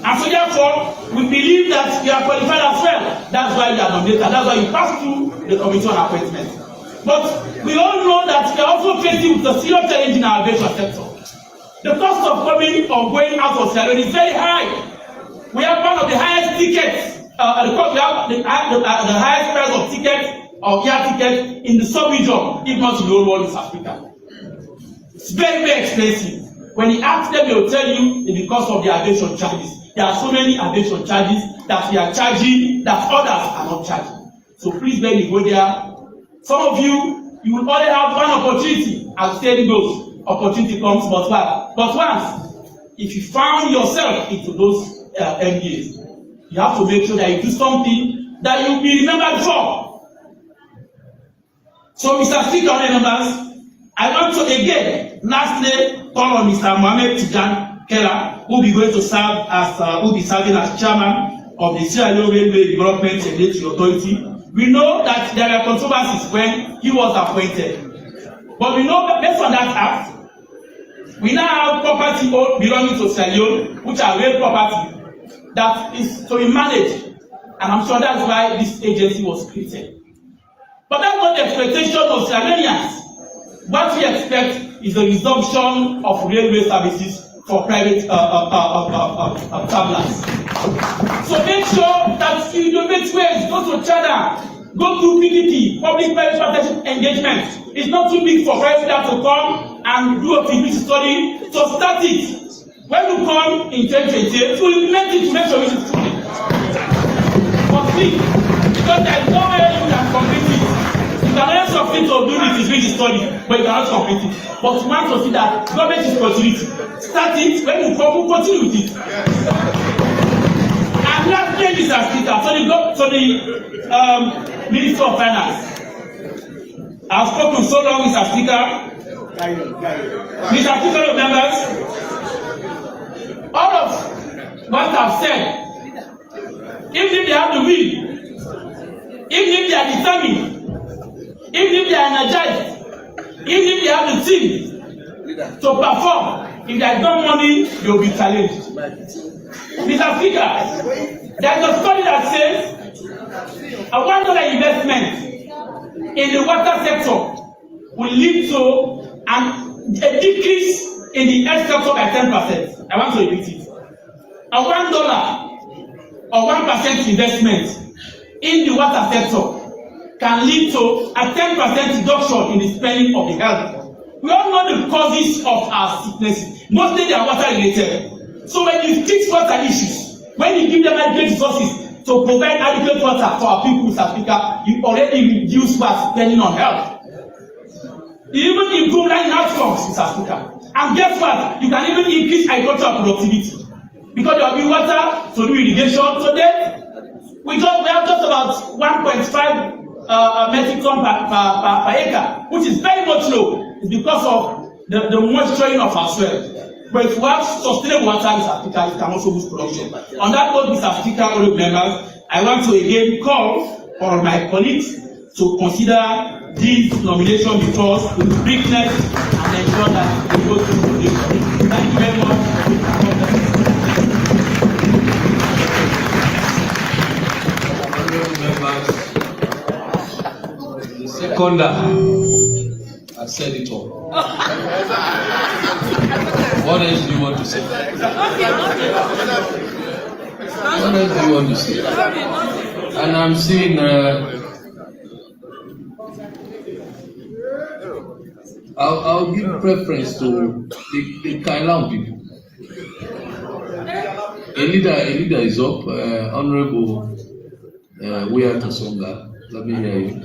And so therefore, we believe that we are qualified as well. That's why we are nominated. That's why we pass through the committee on appointment. But we all know that we are also facing with a serious challenge in our aviation sector. The cost of coming or going out of Sierra Leone is very high. We have one of the highest tickets. We have the highest price of tickets or air tickets in the sub-region, if not in the whole world in South Africa. It's very, very expensive. When you ask them, they will tell you it's because of the aviation charges. There are so many aviation charges that we are charging that others are not charging. So please, when you go there, some of you will only have one opportunity. As saying goes, opportunity comes but what? But once, if you found yourself into those MBAs, you have to make sure that you do something that you'll be remembered for. So, Mr. Speaker, honorable members, I want to again, lastly, call on Mr. Mohamed Shebora, who will be going to serve as, who will be serving as chairman of the Sierra Leone Railway Development and Regulatory Authority. We know that there are controversies when he was appointed, but we know that based on that act, we now have property belonging to Sierra Leone, which are real property that is to be managed, and I'm sure that's why this agency was created. But that's not the expectation of Sierra Leoneans. What we expect is the resumption of railway services for private travelers. So make sure that you innovate ways, go to China, go through PPP, public-private partnership engagement. It's not too big for private staff to come and do a feasibility study. So start it. When you come in 2028, you implement it to make sure it is true. But see, because there is no way you can complete it. You can only succeed to do the feasibility study, but you cannot complete it. But you want to see that government is continuity. Start it, when you come, we'll continue with it. And last thing is as Speaker, so the Minister of Finance. I've spoken so long, Mr. Speaker. Mr. Speaker, members, all of what I've said, even if they have the will, even if they are determined, even if they are energized, even if they have the team to perform, if there is no money, they will be challenged. Mr. Speaker, there is a study that says a $1 investment in the water sector will lead to a decrease in the health sector by 10%. I want to repeat it. A $1 or 1% investment in the water sector can lead to a 10% reduction in the spending of the health. We all know the causes of our sickness. Mostly they are water related. So when you fix water issues, when you give them adequate resources to provide adequate water for our people, Mr. Speaker, you already reduce what's spending on health. You even improve learning outcomes, Mr. Speaker. And guess what? You can even increase agricultural productivity. Because there will be water to do irrigation. So then, we have just about 1.5 metric ton per acre, which is very much low. It's because of the moisturing of our soil. But if you have sustainable water, Mr. Speaker, it can also boost production. On that note, Mr. Speaker, honorable members, I want to again call on my colleagues to consider this nomination before us with strictness and ensure that we go through the nation. Thank you very much. The seconder has said it all. What else do you want to say? What else do you want to say? And I'm seeing I'll give preference to the Kailan people. A leader is up, Honorable Wiyata Songa. Let me hear you.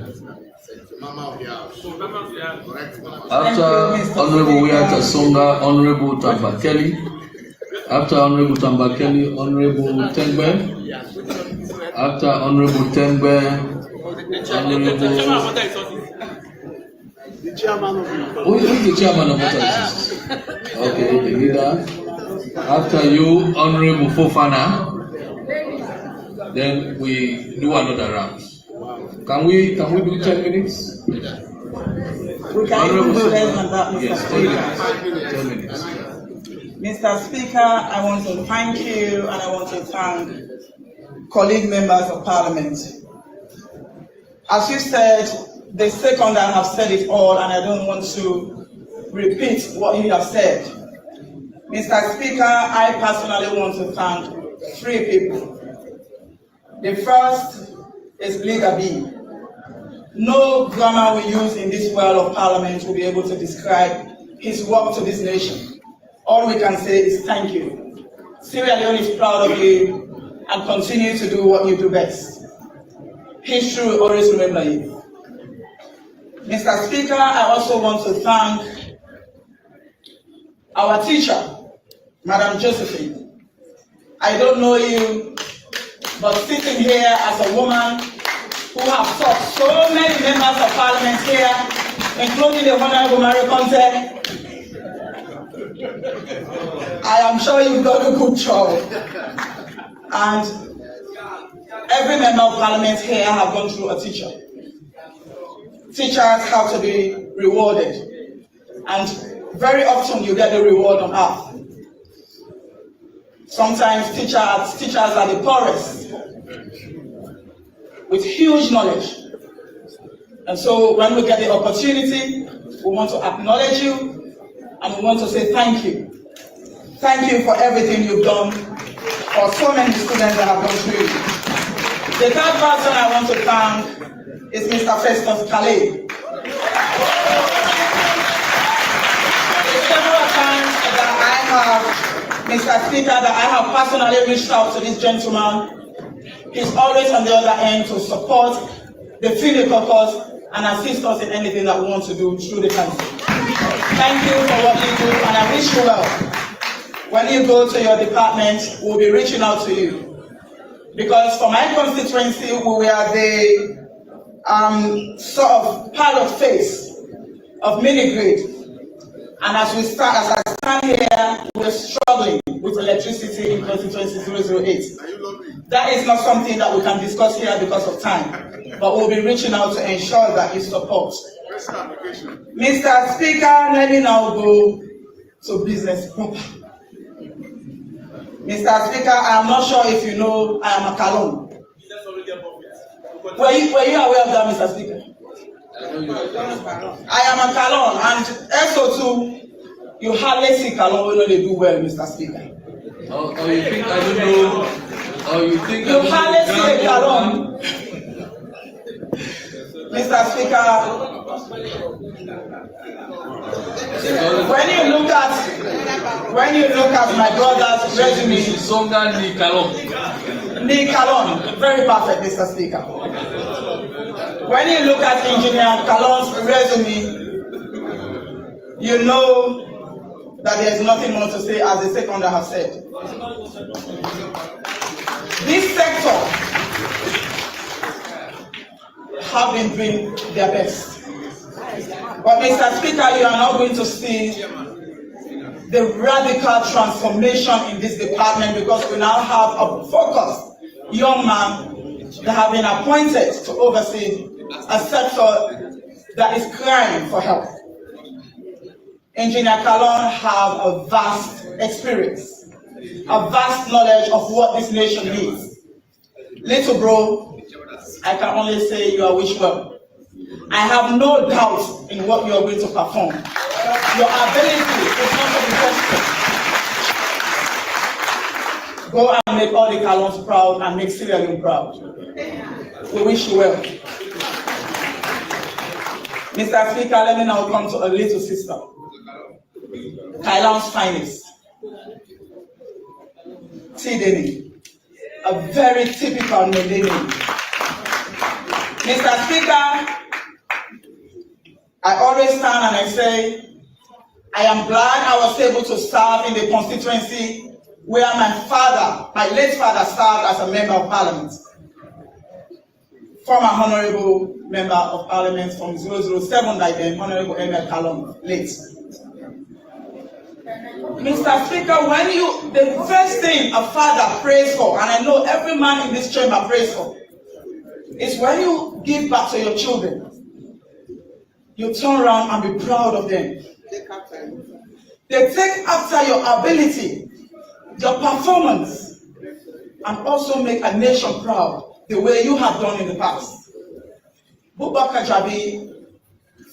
After Honorable Wiyata Songa, Honorable Tambakeli. After Honorable Tambakeli, Honorable Tengbe. After Honorable Tengbe, Honorable. Who is the chairman of Water Resources? Okay, the leader. After you, Honorable Fofana. Then we do another round. Can we do 10 minutes? We can even do less than that, Mr. Yes, Speaker. 10 minutes. Mr. Speaker, I want to thank you and I want to thank colleague members of Parliament. As you said, the seconder have said it all and I don't want to repeat what you have said. Mr. Speaker, I personally want to thank 3 people. The first is Leader B. No grammar we use in this world of Parliament will be able to describe his work to this nation. All we can say is thank you. Sierra Leone is proud of you and continue to do what you do best. History will always remember you. Mr. Speaker, I also want to thank our teacher, Madam Josephine. I don't know you, but sitting here as a woman who have taught so many members of parliament here, including the Honorable Marie Conte, I am sure you've done a good job. And every member of parliament here have gone through a teacher. Teachers have to be rewarded. And very often you get the reward on earth. Sometimes teachers are the poorest with huge knowledge. And so when we get the opportunity, we want to acknowledge you and we want to say thank you. Thank you for everything you've done for so many students that have gone through. The third person I want to thank is Mr. Festus Calais. Several times that I have, Mr. Speaker, that I have personally reached out to this gentleman. He's always on the other end to support the Philly caucus and assist us in anything that we want to do through the country. Thank you for what you do, and I wish you well. When you go to your department, we'll be reaching out to you. Because for my constituency, we were the sort of pilot phase of mini grid. And as I stand here, we're struggling with electricity in constituency 008. That is not something that we can discuss here because of time, but we'll be reaching out to ensure that you support. Mr. Speaker, let me now go to business proper. Mr. Speaker, I am not sure if you know I am a Kalon. Were you aware of that, Mr. Speaker? I am a Kalon, and SO2, you hardly see Kalon when they do well, Mr. Speaker. Oh, you think I don't know? Oh, you think you hardly see a Kalon. Mr. Speaker, when you look at my brother's resume, Nikalon, very perfect, Mr. Speaker. When you look at Engineer Kalon's resume, you know that there's nothing more to say, as the seconder has said. This sector have been doing their best. But Mr. Speaker, you are now going to see the radical transformation in this department because we now have a focused young man that have been appointed to oversee a sector that is crying for help. Engineer Kalon have a vast experience, a vast knowledge of what this nation needs. Little bro, I can only say you are wish well. I have no doubt in what you are going to perform. Your ability is not to be questioned. Go and make all the Kalons proud and make Sierra Leone proud. We wish you well. Mr. Speaker, let me now come to a little sister. Kalon's finest. Tideni. A very typical name. Mr. Speaker, I always stand and I say, I am glad I was able to serve in the constituency where my late father served as a member of parliament. Former honorable member of parliament from 007 like then, Honorable Emir Kalon, late. Mr. Speaker, the first thing a father prays for, and I know every man in this chamber prays for, is when you give back to your children, you turn around and be proud of them. They take after your ability, your performance, and also make a nation proud the way you have done in the past. Bubakar Jabi,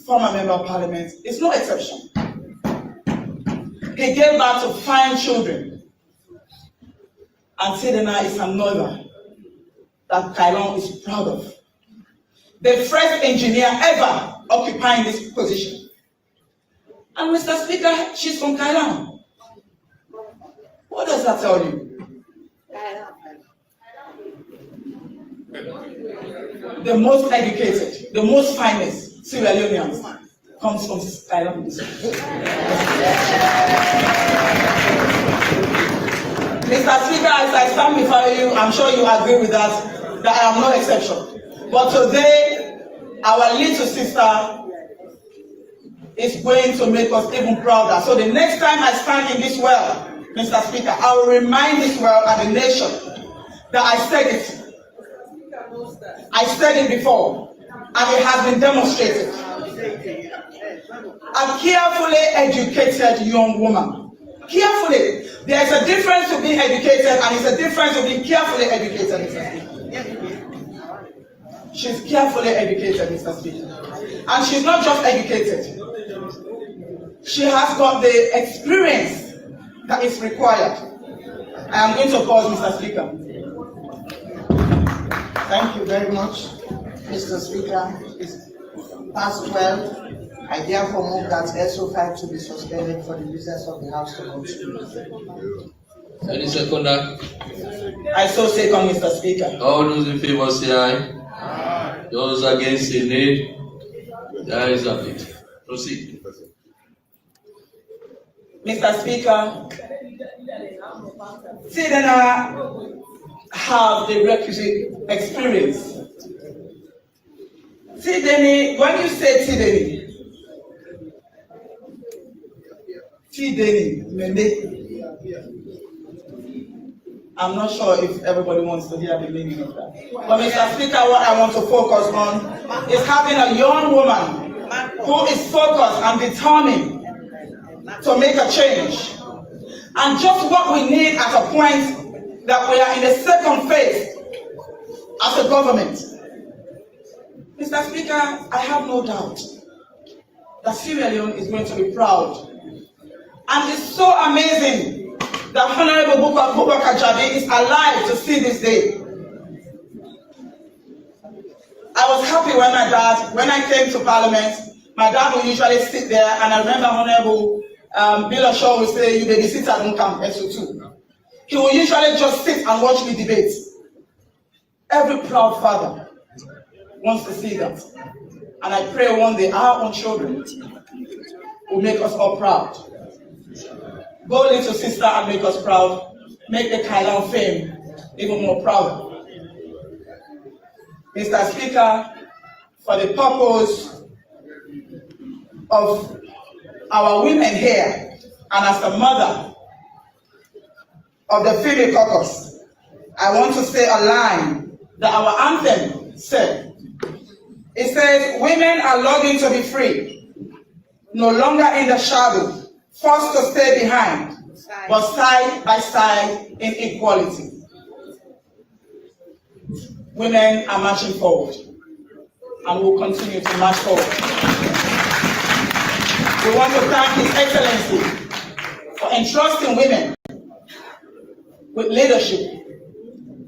former member of parliament, is no exception. He gave back to fine children. And Sedena is another that Kalon is proud of. The first engineer ever occupying this position. And Mr. Speaker, she's from Kalon. What does that tell you? The most educated, the most finest Sierra Leoneans comes from Kalon. Mr. Speaker, as I stand before you, I'm sure you agree with that I am no exception. But today, our little sister is going to make us even prouder. So the next time I stand in this well, Mr. Speaker, I will remind this world and the nation that I said it. I said it before, and it has been demonstrated. A carefully educated young woman. Carefully. There is a difference to being educated, and it's a difference to being carefully educated, Mr. Speaker. She's carefully educated, Mr. Speaker. And she's not just educated. She has got the experience that is required. I am going to pause, Mr. Speaker. Thank you very much, Mr. Speaker. It's past 12. I therefore move that SO5 to be suspended for the business of the House to continue. Any seconder? I so second, Mr. Speaker. All those in favor say aye. Those against say nay. There is a bit. Proceed. Mr. Speaker, Tidena have the requisite experience. Tideni, when you say Tideni, Mende. I'm not sure if everybody wants to hear the meaning of that. But Mr. Speaker, what I want to focus on is having a young woman who is focused and determined to make a change. And just what we need at a point that we are in the second phase as a government. Mr. Speaker, I have no doubt that Sierra Leone is going to be proud. And it's so amazing that Honorable Bubakar Jabi is alive to see this day. I was happy when I came to Parliament, my dad would usually sit there, and I remember Honorable Bill Shaw would say, "You baby sit and don't come, SO2." He would usually just sit and watch me debate. Every proud father wants to see that. And I pray one day our own children will make us all proud. Go, little sister, and make us proud. Make the Kailan fame even more proud. Mr. Speaker, for the purpose of our women here, and as a mother of the female caucus, I want to say a line that our anthem said. It says, "Women are longing to be free, no longer in the shadow, forced to stay behind, but side by side in equality." Women are marching forward, and will continue to march forward. We want to thank His Excellency for entrusting women with leadership,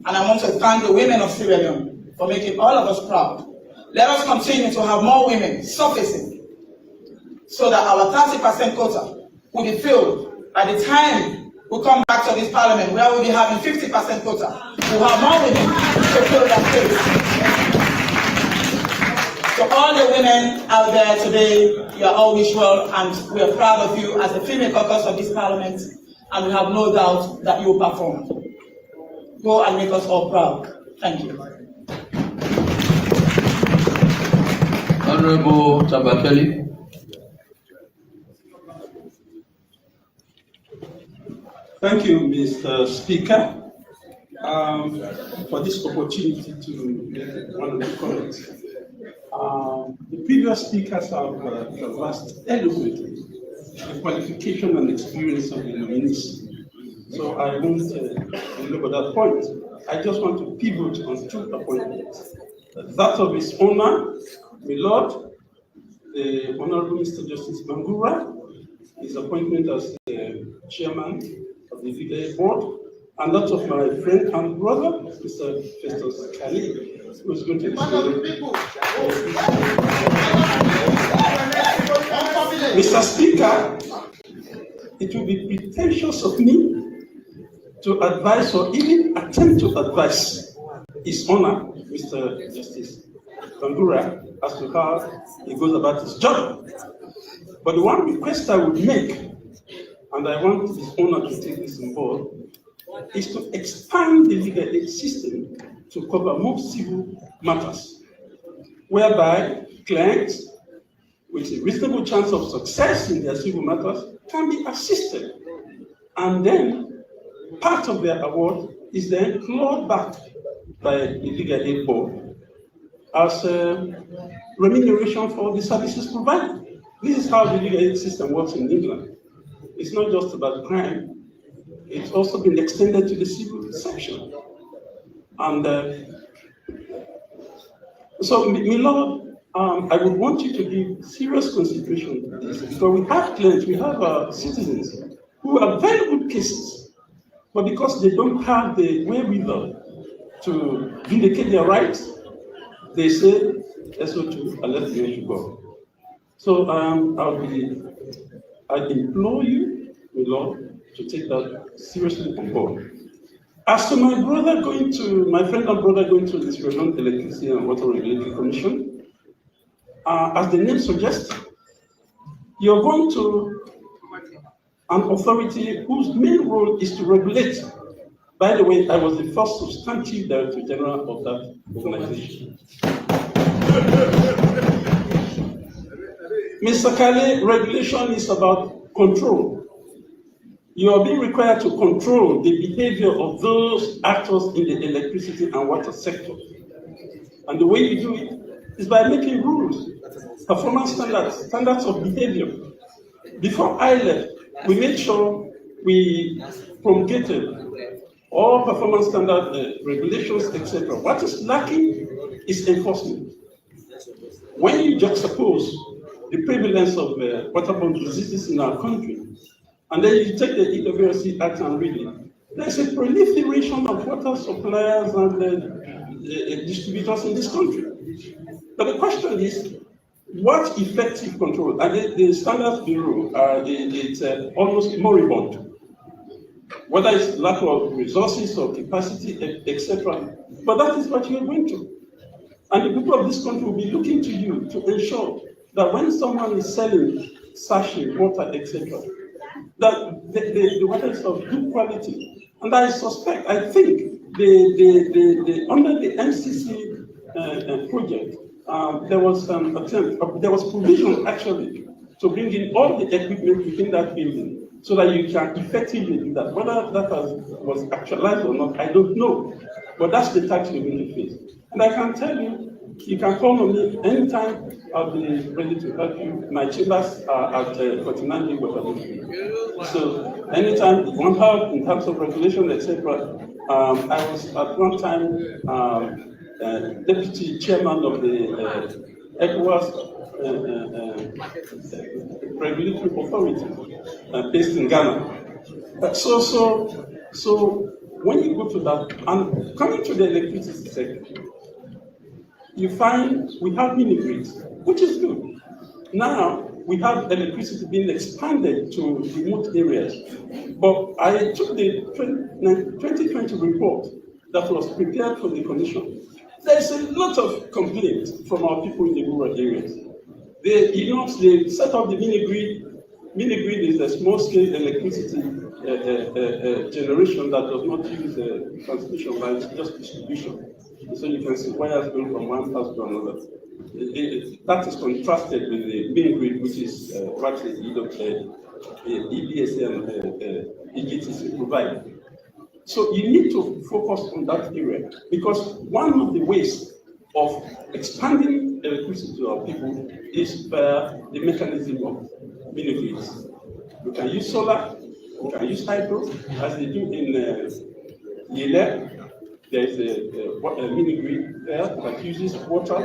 and I want to thank the women of Sierra Leone for making all of us proud. Let us continue to have more women surfacing so that our 30% quota will be filled by the time we come back to this Parliament, where we'll be having 50% quota. We'll have more women to fill that space. To all the women out there today, you are all wish well, and we are proud of you as the female caucus of this Parliament, and we have no doubt that you will perform. Go and make us all proud. Thank you. Honorable Tabakeli. Thank you, Mr. Speaker, for this opportunity to make one or two comments. The previous speakers have conversed eloquently the qualification and experience of the nominees. So I won't look at that point. I just want to pivot on two appointments. That of His Honor, my Lord, the Honorable Mr. Justice Bangura, his appointment as the chairman of the VA board, and that of my friend and brother, Mr. Festus Kali, who is going to Mr. Speaker, it will be pretentious of me to advise or even attempt to advise His Honor, Mr. Justice Bangura, as to how he goes about his job. But the one request I would make, and I want His Honor to take this on board, is to expand the legal aid system to cover more civil matters, whereby clients with a reasonable chance of success in their civil matters can be assisted. And then part of their award is then clawed back by the legal aid board as remuneration for the services provided. This is how the legal aid system works in England. It's not just about crime, it's also been extended to the civil section. And so, my Lord, I would want you to give serious consideration to this, because we have clients, we have citizens who are very good cases, but because they don't have the wherewithal to vindicate their rights, they say, SO2, and let me go. So I implore you, my Lord, to take that seriously on board. As to my friend and brother going to this Renowned Electricity and Water Regulatory Commission, as the name suggests, you're going to an authority whose main role is to regulate. By the way, I was the first substantive Director General of that organization. Mr. Kale, regulation is about control. You are being required to control the behavior of those actors in the electricity and water sector. And the way you do it is by making rules, performance standards of behavior. Before I left, we made sure we promulgated all performance standard regulations, etc. What is lacking is enforcement. When you juxtapose the prevalence of waterborne diseases in our country, and then you take the EWRC Act and read it, there's a proliferation of water suppliers and distributors in this country. But the question is, what effective control? And the Standards Bureau, it's almost moribund. Whether it's lack of resources or capacity, etc. But that is what you're going to. And the people of this country will be looking to you to ensure that when someone is selling sachet, water, etc., that the water is of good quality. And I suspect, I think, under the MCC project, there was an attempt, there was provision actually to bring in all the equipment within that building so that you can effectively do that. Whether that was actualized or not, I don't know. But that's the tax you're going to face. And I can tell you, you can call on me anytime. I'll be ready to help you. My chambers are at 49 Waterloo. So anytime you want help in terms of regulation, etc. I was at one time deputy chairman of the ECOWAS regulatory authority based in Ghana. So when you go to that, and coming to the electricity sector, you find we have mini grids, which is good. Now we have electricity being expanded to remote areas. But I took the 2020 report that was prepared for the commission. There's a lot of complaints from our people in the rural areas. They set up the mini grid. Mini grid is a small-scale electricity generation that does not use transmission lines, just distribution. So you can see wires going from one house to another. That is contrasted with the mini grid, which is what the EBS and EGTC provide. So you need to focus on that area, because one of the ways of expanding electricity to our people is by the mechanism of mini grids. You can use solar, you can use hydro, as they do in Yele. There is a mini grid there that uses water,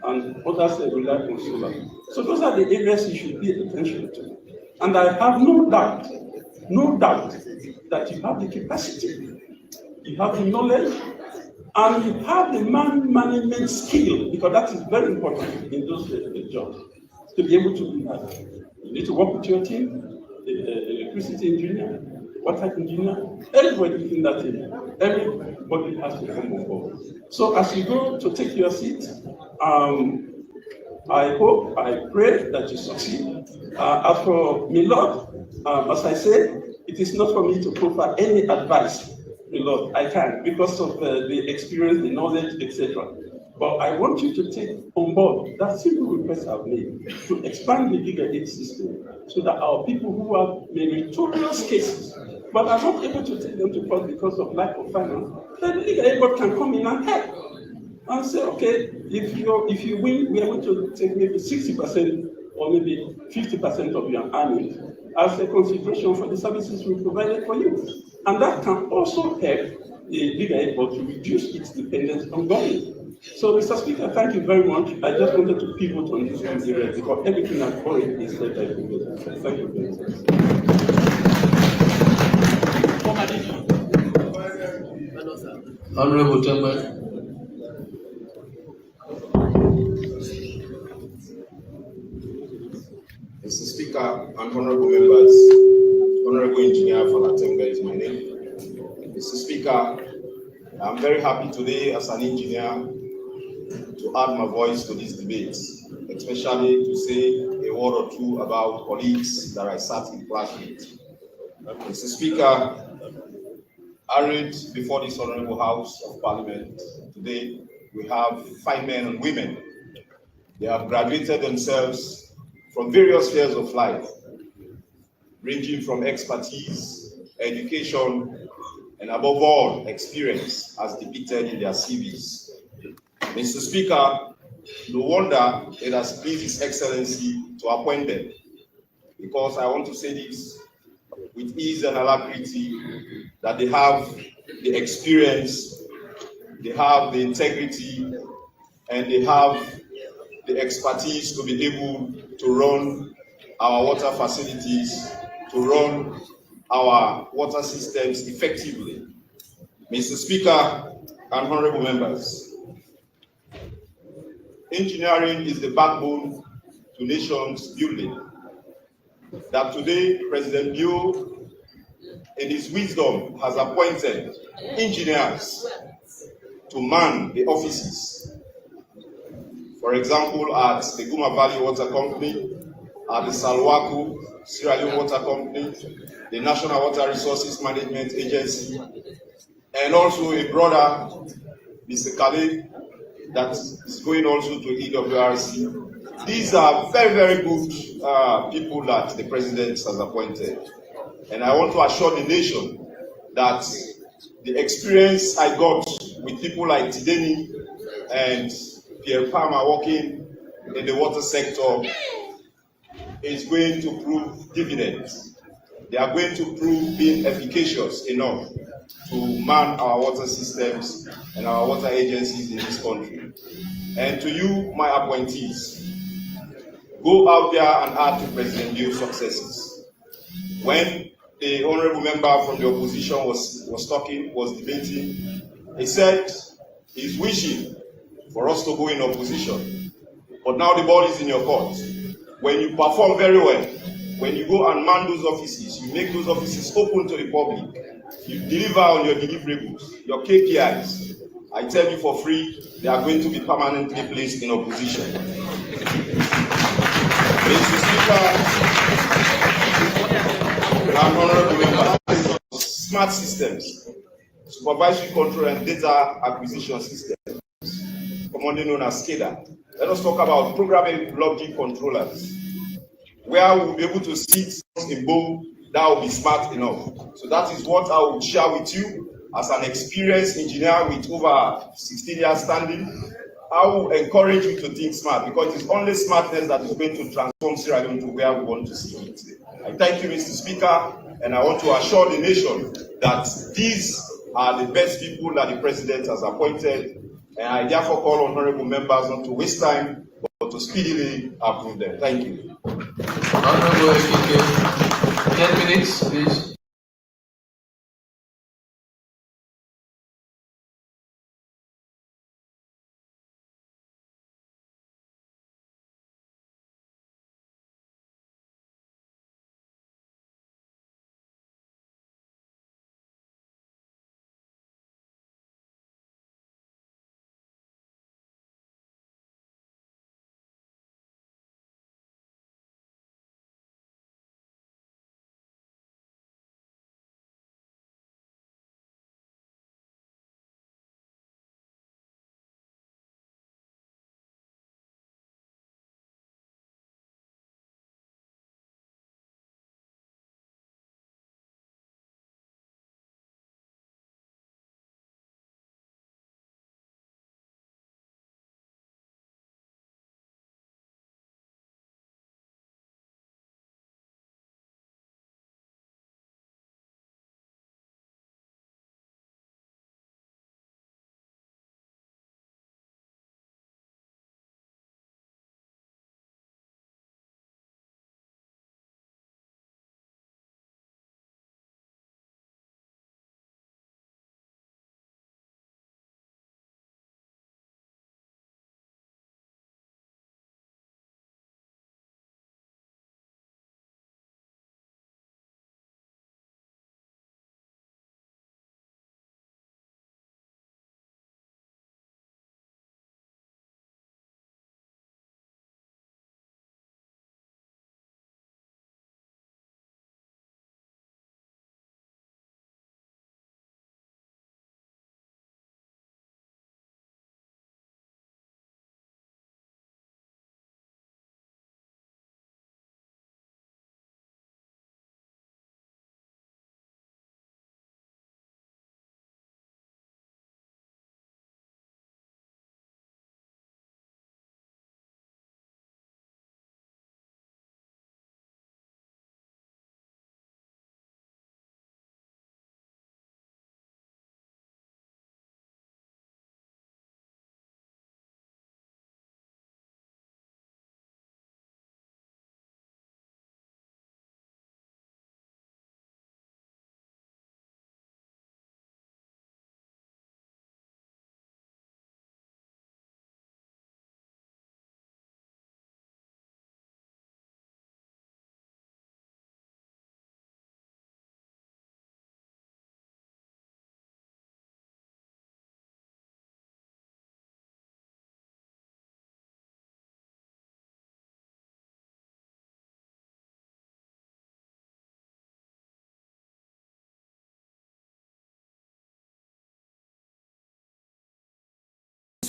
and others rely on solar. So those are the areas you should pay attention to. And I have no doubt that you have the capacity, you have the knowledge, and you have the management skill, because that is very important in those jobs, to be able to do that. You need to work with your team, the electricity engineer, water engineer, everybody within that team. Everybody has to come on board. So as you go to take your seat, I hope, I pray that you succeed. As for me, Lord, as I said, it is not for me to provide any advice a lot. I can because of the experience, the knowledge, etc. But I want you to take on board that simple request I've made to expand the legal aid system so that our people who have meritorious cases but are not able to take them to court because of lack of finance, then the legal aid board can come in and help and say, okay, if you win, we are going to take maybe 60% or maybe 50% of your earnings as a consideration for the services we provided for you. And that can also help the legal aid board to reduce its dependence on government. So, Mr. Speaker, thank you very much. I just wanted to pivot on this one area because everything I've already been said by the Thank you very much. Honorable Temba. Mr. Speaker and honorable members, Honorable Engineer Falatenga is my name. Mr. Speaker, I'm very happy today as an engineer to add my voice to this debate, especially to say a word or two about colleagues that I sat in class with. Mr. Speaker, I read before this Honorable House of Parliament today, we have 5 men and women. They have graduated themselves from various spheres of life, ranging from expertise, education, and above all, experience as depicted in their CVs. Mr. Speaker, no wonder it has pleased His Excellency to appoint them, because I want to say this with ease and alacrity, that they have the experience, they have the integrity, and they have the expertise to be able to run our water facilities, to run our water systems effectively. Mr. Speaker and honorable members, engineering is the backbone to nations building. That today, President Bio, in his wisdom, has appointed engineers to man the offices. For example, at the Guma Valley Water Company, at the Salwaku Sierra Leone Water Company, the National Water Resources Management Agency, and also a brother, Mr. Khalid, that is going also to EWRC. These are very, very good people that the President has appointed. And I want to assure the nation that the experience I got with people like Tideni and Pierre Palmer working in the water sector is going to prove dividends. They are going to prove being efficacious enough to man our water systems and our water agencies in this country. And to you, my appointees, go out there and add to President Bio's successes. When the honorable member from the opposition was debating, he said he's wishing for us to go in opposition. But now the ball is in your court. When you perform very well, when you go and man those offices, you make those offices open to the public, you deliver on your deliverables, your KPIs, I tell you for free, they are going to be permanently placed in opposition. Mr. Speaker, and honorable members, smart systems, supervisory control and data acquisition systems, commonly known as SCADA. Let us talk about programmable logic controllers, where we'll be able to sit in bowl that will be smart enough. So that is what I will share with you as an experienced engineer with over 16 years standing. I will encourage you to think smart, because it is only smartness that is going to transform Sierra Leone to where we want to see it. I thank you, Mr. Speaker, and I want to assure the nation that these are the best people that the President has appointed, and I therefore call on honorable members not to waste time, but to speedily approve them. Thank you. Honorable Speaker, 10 minutes, please.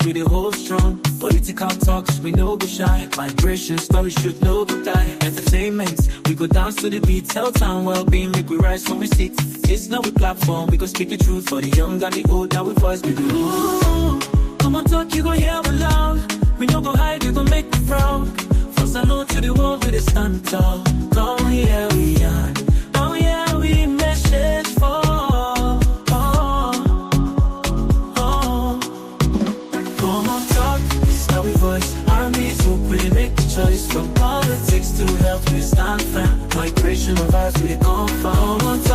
we the hold strong. Political talks, we know go shy. Migration stories should know go die. Entertainment, we go dance to the beat. Tell town well-being, make we rise from a seat. It's not a platform, we go speak the truth for the young and the old. That we voice we do. Ooh, Komon-Tok, you go hear me loud. We no go hide, you go make me proud. First I know to the world we dey stand tall. Come here we are. Oh yeah, we message for. Voice, armies open, make the choice from politics to health, we stand firm. Migration of ours, we come from.